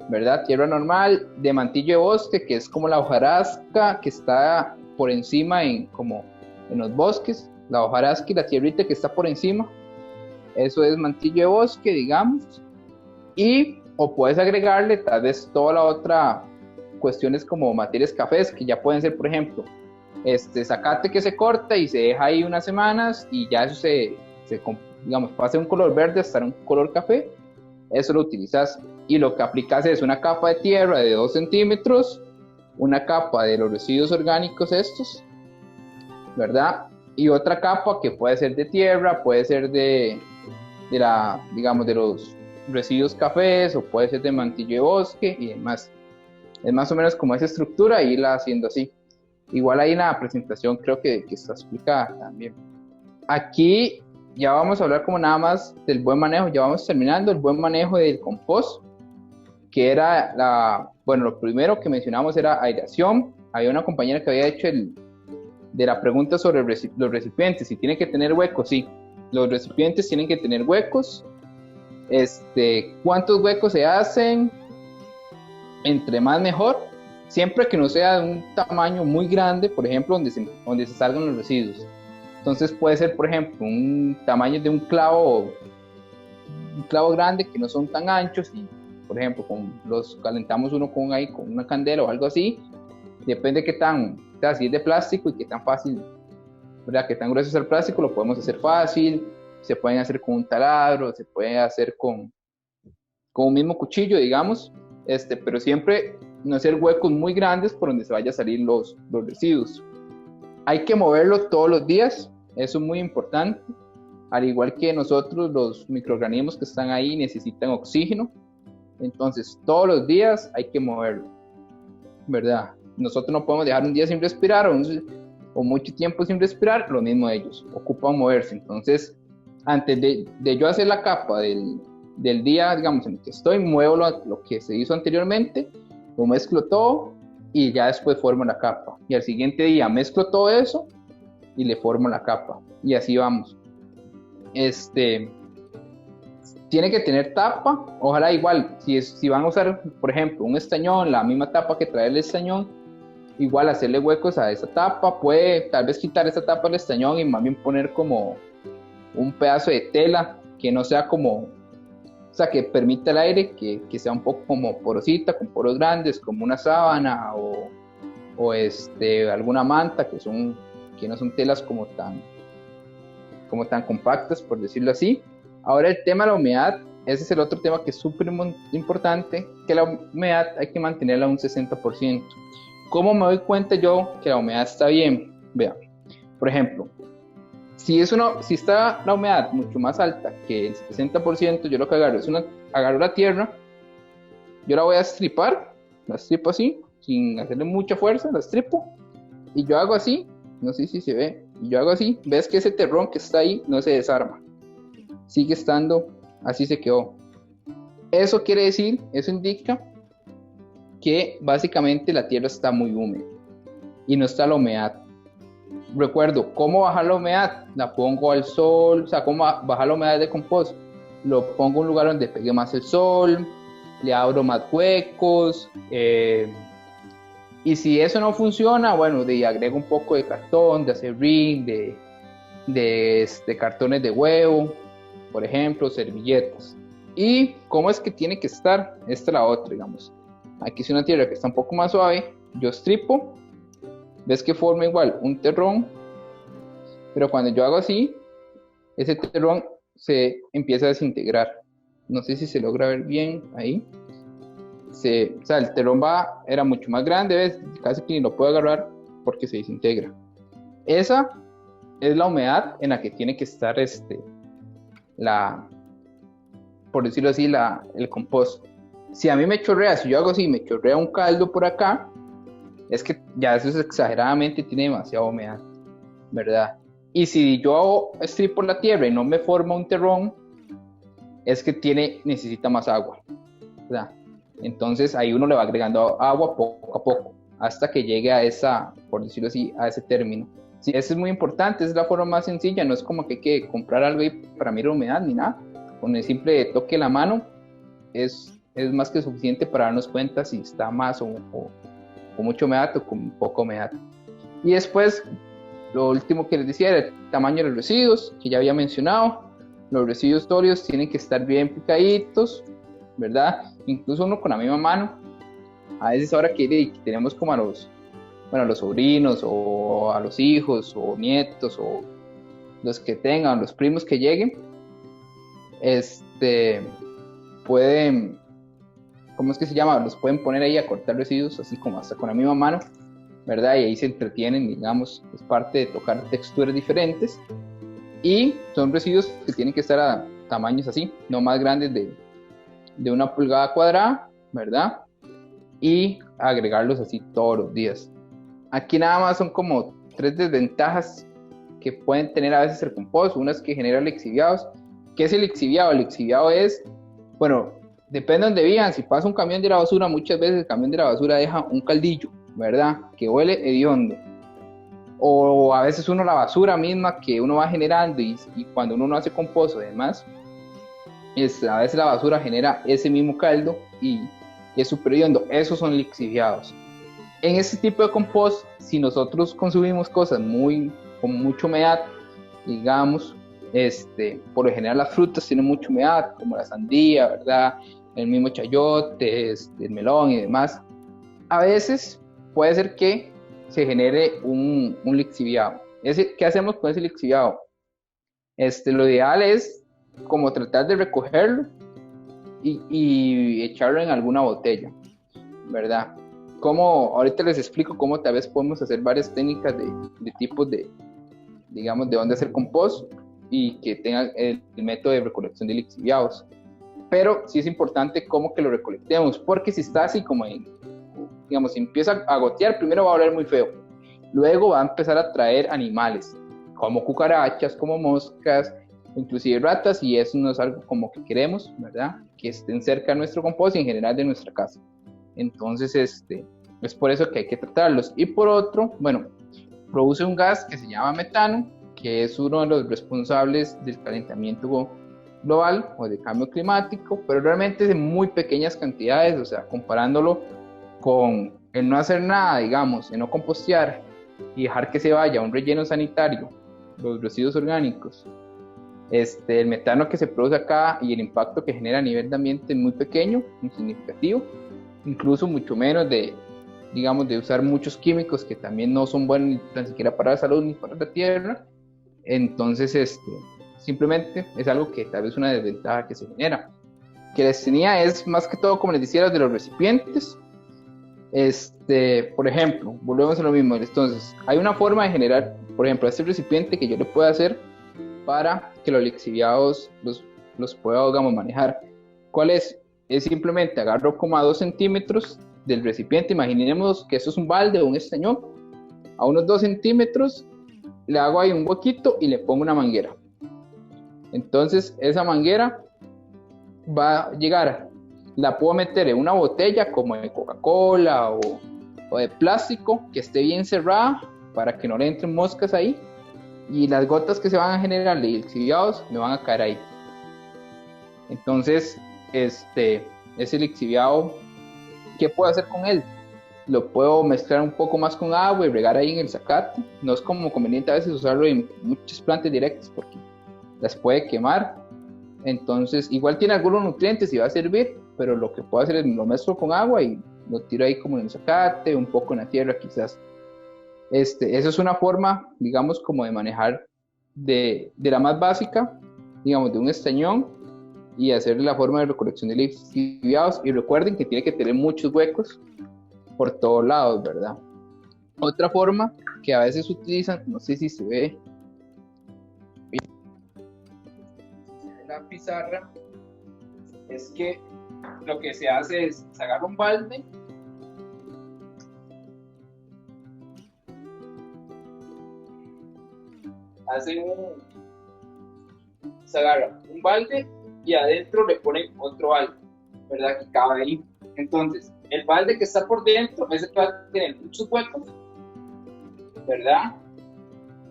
¿verdad? Tierra normal, de mantillo de bosque, que es como la hojarasca que está por encima como en los bosques, la hojarasca y la tierrita que está por encima. Eso es mantillo de bosque, digamos, o puedes agregarle tal vez toda la otra cuestiones como materias cafés, que ya pueden ser, por ejemplo, zacate que se corta y se deja ahí unas semanas y ya eso digamos, pasa de un color verde hasta un color café. Eso lo utilizas y lo que aplicas es una capa de tierra de 2 centímetros, una capa de los residuos orgánicos estos, ¿verdad? Y otra capa que puede ser de tierra, puede ser digamos, de los residuos cafés, o puede ser de mantillo de bosque y demás. Es más o menos como esa estructura, irla haciendo así. Igual ahí en la presentación creo que está explicada también. Aquí ya vamos a hablar como nada más del buen manejo, ya vamos terminando el buen manejo del compost, que era lo primero que mencionamos era aireación. Había una compañera que había hecho de la pregunta sobre los recipientes, si tienen que tener huecos. Sí, los recipientes tienen que tener huecos. ¿Cuántos huecos se hacen? Entre más mejor, siempre que no sea de un tamaño muy grande, por ejemplo, donde se salgan los residuos. Entonces puede ser, por ejemplo, un tamaño de un clavo grande, que no son tan anchos, y por ejemplo los calentamos uno con una candela o algo así. Depende qué si es de plástico y qué tan fácil, ¿verdad? Qué tan grueso es el plástico, lo podemos hacer fácil. Se pueden hacer con un taladro, se puede hacer con un mismo cuchillo, digamos, pero siempre no hacer huecos muy grandes por donde se vaya a salir los residuos. Hay que moverlo todos los días, eso es muy importante. Al igual que nosotros, los microorganismos que están ahí necesitan oxígeno, entonces todos los días hay que moverlo, ¿verdad? Nosotros no podemos dejar un día sin respirar o mucho tiempo sin respirar, lo mismo ellos, ocupan moverse. Entonces, antes de yo hacer la capa del día, digamos, en el que estoy, muevo lo que se hizo anteriormente, lo mezclo todo y ya después formo la capa. Y al siguiente día mezclo todo eso y le formo la capa. Y así vamos. Tiene que tener tapa, ojalá igual, si van a usar, por ejemplo, un estañón, la misma tapa que trae el estañón, igual hacerle huecos a esa tapa, puede tal vez quitar esa tapa del estañón y más bien poner como un pedazo de tela que no sea como, o sea, que permita el aire, que sea un poco como porosita, con poros grandes, como una sábana o alguna manta, que no son telas como tan compactas, por decirlo así. Ahora el tema de la humedad, ese es el otro tema que es súper importante, que la humedad hay que mantenerla a un 60%. ¿Cómo me doy cuenta yo que la humedad está bien? Vean, por ejemplo, si está la humedad mucho más alta que el 60%, yo lo que agarro es agarro la tierra, yo la voy a estripar, la estripo así, sin hacerle mucha fuerza, la estripo, y yo hago así, no sé si se ve, y yo hago así, ves que ese terrón que está ahí no se desarma, sigue estando, así se quedó. Eso indica que básicamente la tierra está muy húmeda y no está la humedad. Recuerdo, ¿cómo bajar la humedad? La pongo al sol, o sea, ¿cómo bajar la humedad de compost? Lo pongo en un lugar donde pegue más el sol, le abro más huecos, y si eso no funciona, bueno, agrego un poco de cartón, de acerrín, de cartones de huevo, por ejemplo, servilletas. ¿Y cómo es que tiene que estar? Esta es la otra, digamos. Aquí es una tierra que está un poco más suave, yo estripo, ves que forma igual un terrón, pero cuando yo hago así, ese terrón se empieza a desintegrar. No sé si se logra ver bien ahí. O sea, el terrón era mucho más grande, ¿ves? Casi que ni lo puedo agarrar porque se desintegra. Esa es la humedad en la que tiene que estar por decirlo así, el compost. Si a mí si yo hago así, me chorrea un caldo por acá, es que ya eso es exageradamente, tiene demasiada humedad, ¿verdad? Y si yo estripo la tierra y no me forma un terrón, es que necesita más agua, ¿verdad? Entonces ahí uno le va agregando agua poco a poco, hasta que llegue a por decirlo así, a ese término. Sí, eso es muy importante, es la forma más sencilla, no es como que hay que comprar algo ahí para medir la humedad ni nada. Con el simple toque de la mano es más que suficiente para darnos cuenta si está más o mucha humedad o con poca humedad. Y después, lo último que les decía era el tamaño de los residuos, que ya había mencionado. Los residuos sólidos tienen que estar bien picaditos, ¿verdad? Incluso uno con la misma mano, a veces ahora que tenemos como a los sobrinos o a los hijos o nietos o los que tengan, los primos que lleguen, pueden, ¿cómo es que se llama? Los pueden poner ahí a cortar residuos así como hasta con la misma mano, ¿verdad? Y ahí se entretienen, digamos, es parte de tocar texturas diferentes y son residuos que tienen que estar a tamaños así, no más grandes de 1 pulgada cuadrada, ¿verdad? Y agregarlos así todos los días. Aquí nada más son como 3 desventajas que pueden tener a veces el compost. Una es que genera lixiviados. ¿Qué es el lixiviado? El lixiviado es, bueno, depende de donde vivan. Si pasa un camión de la basura, muchas veces el camión de la basura deja un caldillo, ¿verdad? Que huele hediondo. O a veces la basura misma que uno va generando y cuando uno no hace compost, además, a veces la basura genera ese mismo caldo y es súper hediondo. Esos son lixiviados. En este tipo de compost, si nosotros consumimos cosas con mucha humedad, digamos, por lo general las frutas tienen mucha humedad, como la sandía, ¿verdad? El mismo chayote, el melón y demás. A veces puede ser que se genere un lixiviado. ¿Qué hacemos con ese lixiviado? Lo ideal es como tratar de recogerlo y echarlo en alguna botella, ¿verdad? Ahorita les explico cómo tal vez podemos hacer varias técnicas de tipos digamos, de dónde hacer compost y que tenga el método de recolección de lixiviados. Pero sí es importante cómo que lo recolectemos, porque si está así como digamos, si empieza a gotear, primero va a oler muy feo. Luego va a empezar a traer animales, como cucarachas, como moscas, inclusive ratas, y eso no es algo como que queremos, ¿verdad? Que estén cerca de nuestro compost y en general de nuestra casa. Entonces, Es por eso que hay que tratarlos. Y por otro, bueno, produce un gas que se llama metano, que es uno de los responsables del calentamiento global o del cambio climático, pero realmente es en muy pequeñas cantidades, o sea, comparándolo con el no hacer nada, digamos, el no compostear y dejar que se vaya a un relleno sanitario, los residuos orgánicos, el metano que se produce acá y el impacto que genera a nivel de ambiente es muy pequeño, muy significativo, incluso mucho menos de, digamos, de usar muchos químicos que también no son buenos ni siquiera para la salud ni para la tierra. Entonces, simplemente es algo que tal vez una desventaja que se genera. Que les tenía es más que todo, como les decía, de los recipientes. Por ejemplo, volvemos a lo mismo. Entonces, hay una forma de generar, por ejemplo, este recipiente que yo le puedo hacer para que los lixiviados los pueda, digamos, manejar. ¿Cuál es? Es simplemente agarro como a 2 centímetros del recipiente. Imaginemos que esto es un balde o un estañón. A unos 2 centímetros le hago ahí un huequito y le pongo una manguera. Entonces esa manguera va a llegar, la puedo meter en una botella como de Coca-Cola o de plástico que esté bien cerrada para que no le entren moscas ahí, y las gotas que se van a generar de lixiviados me van a caer ahí. Entonces ese lixiviado, ¿qué puedo hacer con él? Lo puedo mezclar un poco más con agua y regar ahí en el zacate. No es como conveniente a veces usarlo en muchas plantas directas porque las puede quemar. Entonces, igual tiene algunos nutrientes y va a servir, pero lo que puedo hacer es lo mezclo con agua y lo tiro ahí como en el zacate, un poco en la tierra quizás. Eso es una forma, digamos, como de manejar de la más básica, digamos, de un estañón, y hacer la forma de recolección de lixiviados. Y recuerden que tiene que tener muchos huecos por todos lados, ¿verdad? Otra forma que a veces utilizan, no sé si se ve la pizarra, es que lo que se hace es se agarra un balde, se agarra un balde y adentro le ponen otro balde, ¿verdad? Que cabe ahí. Entonces, el balde que está por dentro, ese va a tener muchos huecos, ¿verdad?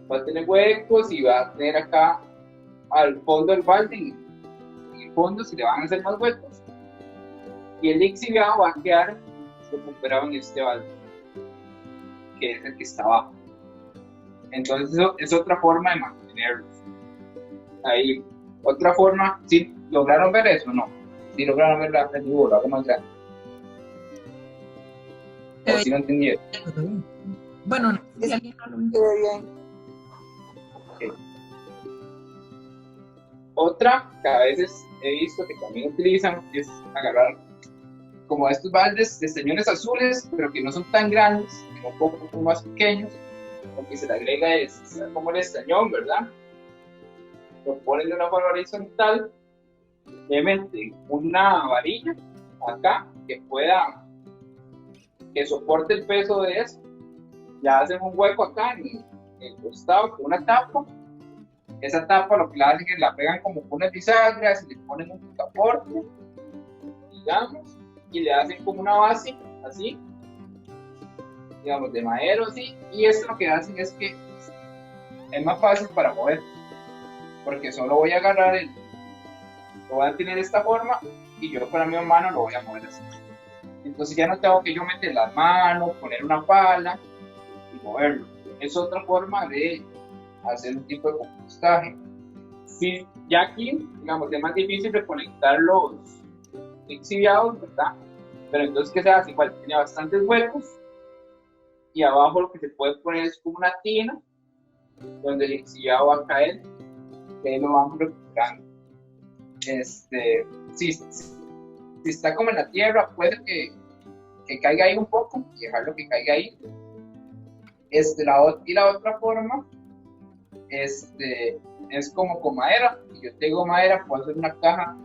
Va a tener huecos y va a tener acá al fondo del balde, en el fondo se le van a hacer más huecos, y el lixiviado va a quedar recuperado en este balde, que es el que está abajo. Entonces, eso es otra forma de mantenerlos. Ahí, otra forma, ¿sí lograron ver eso o no? ¿Sí lograron ver el dibujo, lo hago más grande? ¿O si no entendieron? Bueno, no sé si alguien no lo entiende. Bien. Okay. Otra que a veces he visto que también utilizan es agarrar como estos baldes de estañones azules, pero que no son tan grandes, sino un poco más pequeños. Lo que se le agrega es como el estañón, ¿verdad? Lo ponen de una forma horizontal, le meten una varilla acá que soporte el peso de eso, ya hacen un hueco acá en el costado con una tapa. Esa tapa lo que la hacen es la pegan como con unas bisagras y le ponen un picaporte, digamos, y le hacen como una base así, digamos, de madera así, y esto lo que hacen es que es más fácil para mover, porque solo voy a agarrar lo voy a tener de esta forma y yo con la misma mano lo voy a mover así. Entonces ya no tengo que yo meter las manos, poner una pala y moverlo. Es otra forma de hacer un tipo de compostaje. Sí, ya aquí, digamos, es más difícil reconectar los lixiviados, ¿verdad? Pero entonces, ¿qué se hace? Igual tiene bastantes huecos y abajo lo que se puede poner es como una tina donde el lixiviado va a caer, que lo vamos recuperando. Si está como en la tierra, puede que caiga ahí un poco y dejarlo que caiga ahí. La otra forma es como con madera. Si yo tengo madera, puedo hacer una caja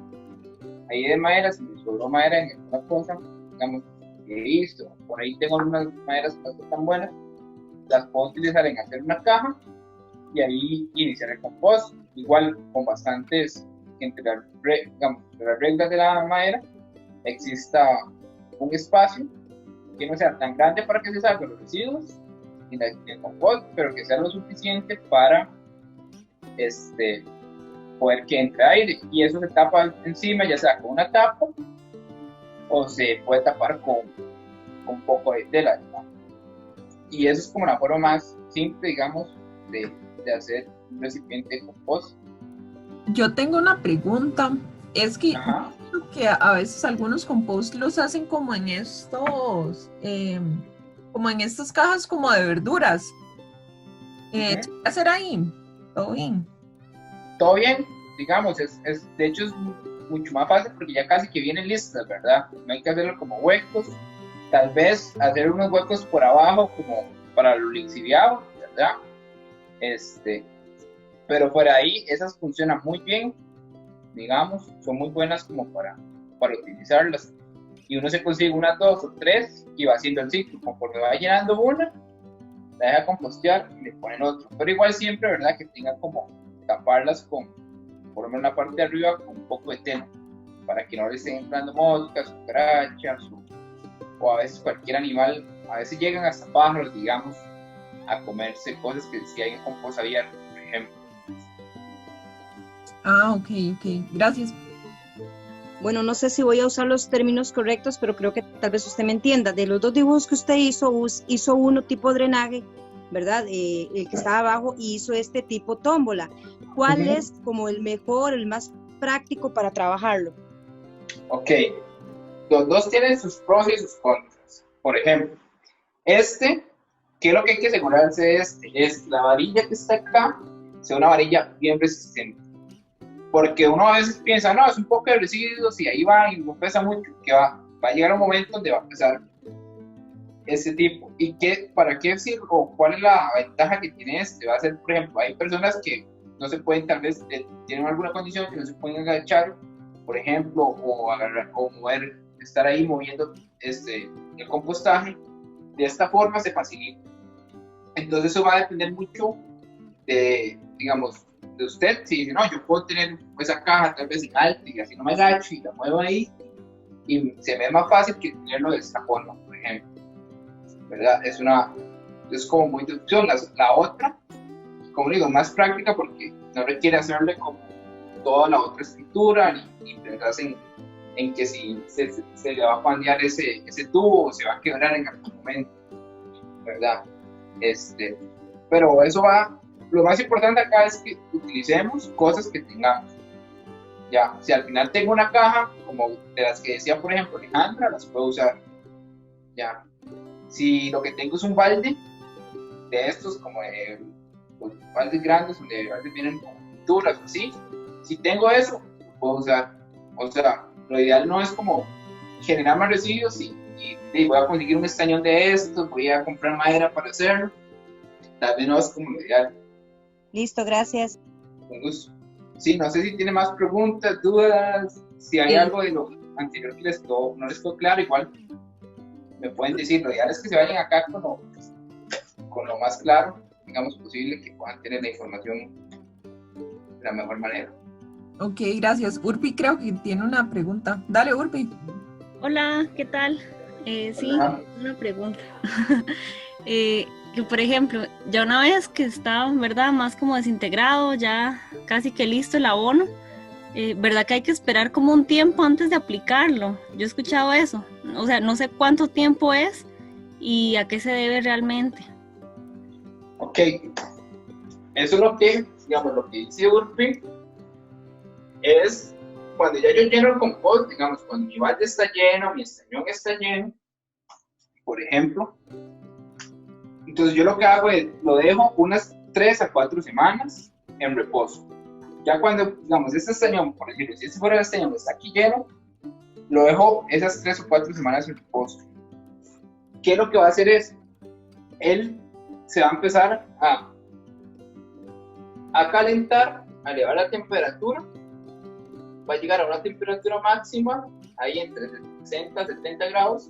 ahí de madera. Si me sobró madera en alguna cosa, digamos, que he visto, por ahí tengo unas maderas que no son tan buenas, las puedo utilizar en hacer una caja y ahí iniciar el compost. Igual con bastantes, entre las reglas de la madera exista un espacio que no sea tan grande para que se salgan los residuos en el compost, pero que sea lo suficiente para poder que entre aire, y eso se tapa encima, ya sea con una tapa o se puede tapar con un poco de tela, ¿no? Y eso es como la forma más simple, digamos, de hacer un recipiente de compost. Yo tengo una pregunta. Es que, Ajá. que a veces algunos compost los hacen como en estas cajas como de verduras. ¿Qué hacer ahí? ¿Todo bien? Todo bien, digamos, de hecho es mucho más fácil porque ya casi que vienen listas, ¿verdad? No hay que hacerlo como huecos, tal vez hacer unos huecos por abajo como para lo lixiviado, ¿verdad? Pero por ahí esas funcionan muy bien, digamos, son muy buenas como para utilizarlas. Y uno se consigue unas 2 o 3 y va haciendo el ciclo. Conforme va llenando una, la deja compostear y le ponen otra. Pero igual siempre, ¿verdad? Que tenga como taparlas con, por lo menos la parte de arriba, con un poco de tela, para que no le estén entrando moscas, cucarachas o a veces cualquier animal. A veces llegan hasta pájaros, digamos, a comerse cosas que si hay en compost abierto, por ejemplo. Ok, gracias. Bueno, no sé si voy a usar los términos correctos, pero creo que tal vez usted me entienda. De los 2 dibujos que usted hizo uno tipo drenaje, ¿verdad? El que estaba abajo, y hizo este tipo tómbola. ¿Cuál es como el mejor, el más práctico para trabajarlo? Ok, los dos tienen sus pros y sus contras. Por ejemplo, ¿qué es lo que hay que asegurarse? Es la varilla que está acá, sea una varilla bien resistente. Porque uno a veces piensa, no, es un poco de residuos y ahí va y no pesa mucho, que va a llegar un momento donde va a pesar ese tipo. ¿Y para qué sirve o cuál es la ventaja que tiene Va a ser, por ejemplo, hay personas que no se pueden, tal vez tienen alguna condición que no se pueden agachar, por ejemplo, o agarrar o mover, estar ahí moviendo el compostaje. De esta forma se facilita. Entonces eso va a depender mucho de, digamos, de usted. Si dice, no, yo puedo tener esa caja tal vez en alto y así no me agacho y la muevo ahí y se me es más fácil que tenerlo de esta forma, por ejemplo, ¿verdad? Es como muy de opción. La otra, como digo, más práctica porque no requiere hacerle como toda la otra estructura ni pensarse en que si se le va a pandear ese tubo o se va a quebrar en algún momento, ¿verdad? Pero eso va. Lo más importante acá es que utilicemos cosas que tengamos. Ya, si al final tengo una caja, como de las que decía, por ejemplo, Alejandra, las puedo usar. Ya. Si lo que tengo es un balde de estos, como los baldes grandes, donde a veces vienen con pinturas o así, si tengo eso, lo puedo usar. O sea, lo ideal no es como generar más residuos y voy a conseguir un estañón de estos, voy a comprar madera para hacerlo. Tal vez no es como lo ideal. Listo, gracias. Con gusto. Sí, no sé si tiene más preguntas, dudas, si hay algo de lo anterior que no les quedó claro, igual me pueden decir. Lo ideal es que se vayan acá con lo más claro, digamos, posible, que puedan tener la información de la mejor manera. Ok, gracias. Urpi creo que tiene una pregunta. Dale, Urpi. Hola, ¿qué tal? Sí, Hola. una pregunta. Que por ejemplo, ya una vez que está, ¿verdad? Más como desintegrado, ya casi que listo el abono, ¿verdad? Que hay que esperar como un tiempo antes de aplicarlo. Yo he escuchado eso. O sea, no sé cuánto tiempo es y a qué se debe realmente. Ok, eso es lo que dice Urpi, es cuando ya yo lleno el compost, digamos, cuando mi balde está lleno, mi estañón está lleno, por ejemplo. Entonces yo lo que hago es, lo dejo unas 3 a 4 semanas en reposo. Ya cuando, digamos, este estañón, por ejemplo, si este fuera el estañón está aquí lleno, lo dejo esas 3 o 4 semanas en reposo. ¿Qué es lo que va a hacer? Él se va a empezar a calentar, a elevar la temperatura, va a llegar a una temperatura máxima, ahí entre 60 y 70 grados,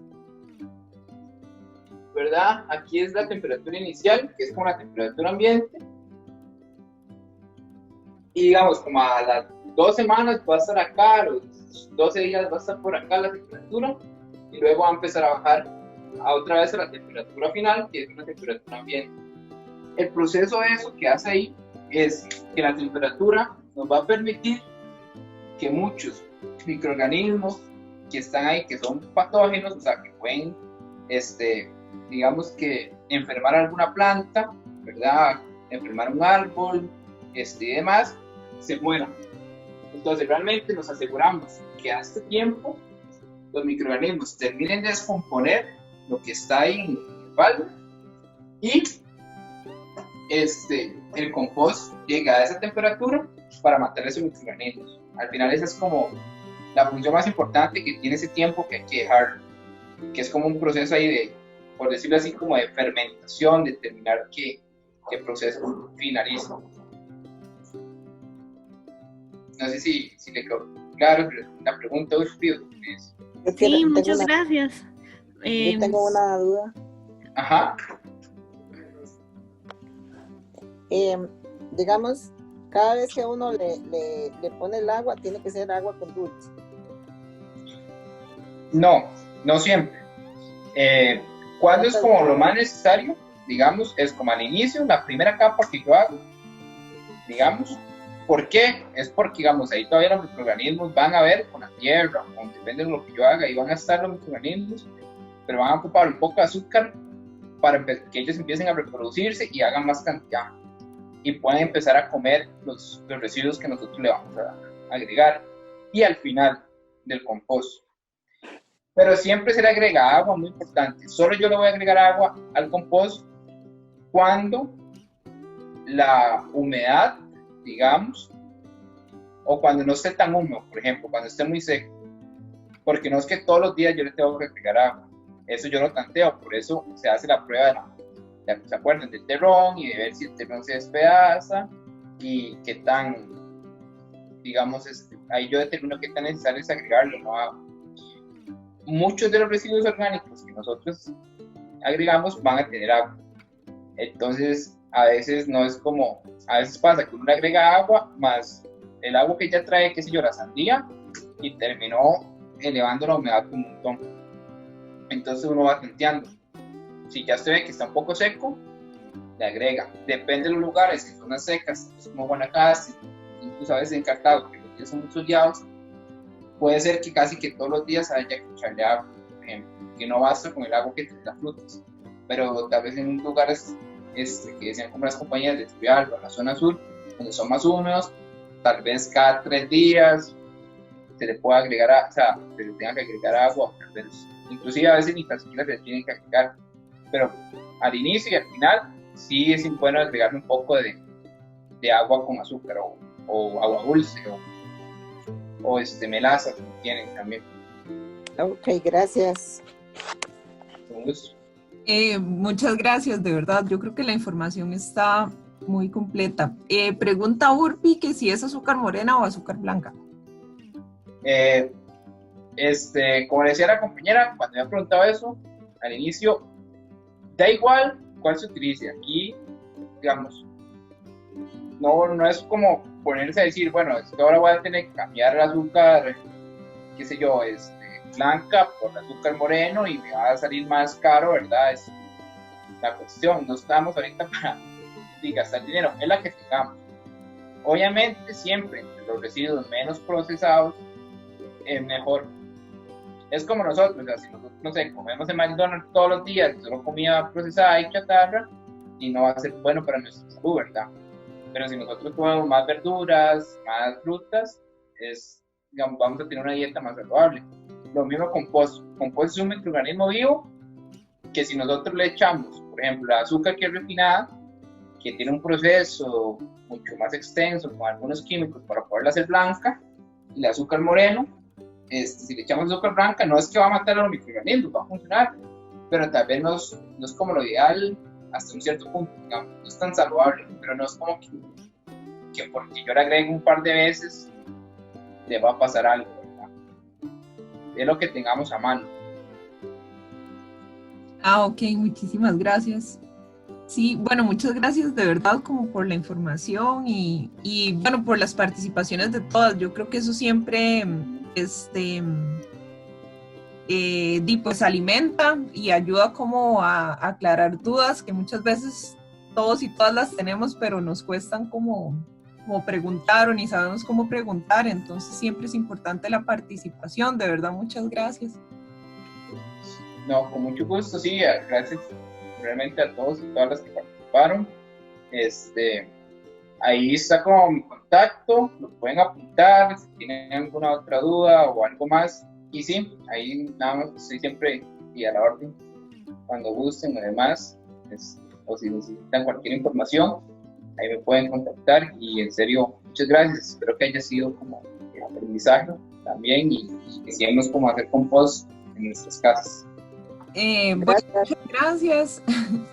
¿verdad? Aquí es la temperatura inicial, que es como la temperatura ambiente. Y digamos, como a las 2 semanas va a estar acá, a los 12 días va a estar por acá la temperatura, y luego va a empezar a bajar a otra vez a la temperatura final, que es una temperatura ambiente. El proceso de eso que hace ahí es que la temperatura nos va a permitir que muchos microorganismos que están ahí, que son patógenos, o sea, que pueden, digamos que enfermar alguna planta, ¿verdad? Enfermar un árbol, y demás, se mueran. Entonces, realmente nos aseguramos que a este tiempo los microorganismos terminen de descomponer lo que está ahí en el balde y el compost llega a esa temperatura para matar esos microorganismos. Al final esa es como la función más importante que tiene ese tiempo que hay que dejar, que es como un proceso ahí de, por decirlo así, como de fermentación, de terminar que el proceso finaliza. No sé si le quedó claro la pregunta, Urpi. Sí, muchas gracias. Yo tengo una duda. Ajá. Digamos, cada vez que uno le pone el agua, tiene que ser agua con dulce. No siempre. Cuando es como lo más necesario, digamos, es como al inicio, la primera capa que yo hago, digamos. ¿Por qué? Es porque, digamos, ahí todavía los microorganismos van a ver con la tierra, o depende de lo que yo haga, y van a estar los microorganismos, pero van a ocupar un poco de azúcar para que ellos empiecen a reproducirse y hagan más cantidad. Y pueden empezar a comer los residuos que nosotros le vamos a agregar. Y al final del compost. Pero siempre se le agrega agua, muy importante. Solo yo le voy a agregar agua al compost cuando la humedad, digamos, o cuando no esté tan húmedo, por ejemplo, cuando esté muy seco. Porque no es que todos los días yo le tengo que agregar agua. Eso yo lo tanteo, por eso se hace la prueba ¿se acuerdan? Del terrón y de ver si el terrón se despedaza y qué tan, digamos, ahí yo determino qué tan necesario es agregarle no agua. Muchos de los residuos orgánicos que nosotros agregamos van a tener agua. Entonces, a veces no es como, a veces pasa que uno le agrega agua más el agua que ya trae, qué sé yo, la sandía, y terminó elevando la humedad un montón. Entonces uno va tanteando. Si ya se ve que está un poco seco, le agrega. Depende de los lugares, en zonas secas, como Guanacaste, incluso a veces en Cartago, que los días son muy soleados, puede ser que casi que todos los días haya que echarle agua, por ejemplo, que no basta con el agua que trae las frutas. Pero tal vez en lugares que decían como las compañías de Turrialba, la zona sur, donde son más húmedos, tal vez cada 3 días se le pueda agregar, o sea, se le tenga que agregar agua, tal vez, inclusive a veces ni tan siquiera se le tiene que agregar. Pero al inicio y al final sí es bueno agregarle un poco de agua con azúcar o agua dulce o melaza que tienen también. Ok, gracias. Con gusto. Muchas gracias, de verdad. Yo creo que la información está muy completa. Pregunta Urpi que si es azúcar morena o azúcar blanca. Como le decía la compañera, cuando me ha preguntado eso, al inicio, da igual cuál se utilice. Aquí, digamos, no es como ponerse a decir, bueno, es que ahora voy a tener que cambiar el azúcar, qué sé yo, blanca por el azúcar moreno y me va a salir más caro, ¿verdad? Es la cuestión. No estamos ahorita para gastar dinero, es la que tengamos. Obviamente, siempre entre los residuos menos procesados es mejor. Es como nosotros, o sea, si nosotros, no sé, comemos en McDonald's todos los días, solo comida procesada y chatarra, y no va a ser bueno para nuestra salud, ¿verdad? Pero si nosotros comemos más verduras, más frutas, digamos, vamos a tener una dieta más saludable. Lo mismo compost. Compost es un microorganismo vivo que si nosotros le echamos, por ejemplo, la azúcar que es refinada, que tiene un proceso mucho más extenso con algunos químicos para poderla hacer blanca, y el azúcar moreno, si le echamos azúcar blanca, no es que va a matar a los microorganismos, va a funcionar, pero tal vez no es como lo ideal hasta un cierto punto, digamos, no es tan saludable, pero no es como que porque yo le agregue un par de veces le va a pasar algo, ¿verdad? Es lo que tengamos a mano. Ok, muchísimas gracias. Sí, bueno, muchas gracias de verdad como por la información y bueno, por las participaciones de todas. Yo creo que eso siempre pues alimenta y ayuda como a aclarar dudas que muchas veces todos y todas las tenemos, pero nos cuestan como preguntar o ni sabemos cómo preguntar. Entonces siempre es importante la participación. De verdad, muchas gracias. No, con mucho gusto, sí, gracias realmente a todos y todas las que participaron. Ahí está como mi contacto, lo pueden apuntar si tienen alguna otra duda o algo más. Y sí, ahí nada más estoy siempre y a la orden cuando gusten, además, o si necesitan cualquier información, ahí me pueden contactar. Y en serio, muchas gracias. Espero que haya sido como el aprendizaje también y que sigamos como hacer compost en nuestras casas. Bueno, muchas gracias.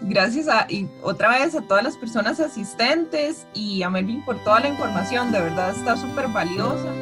Gracias y otra vez a todas las personas asistentes y a Melvin por toda la información. De verdad está súper valiosa.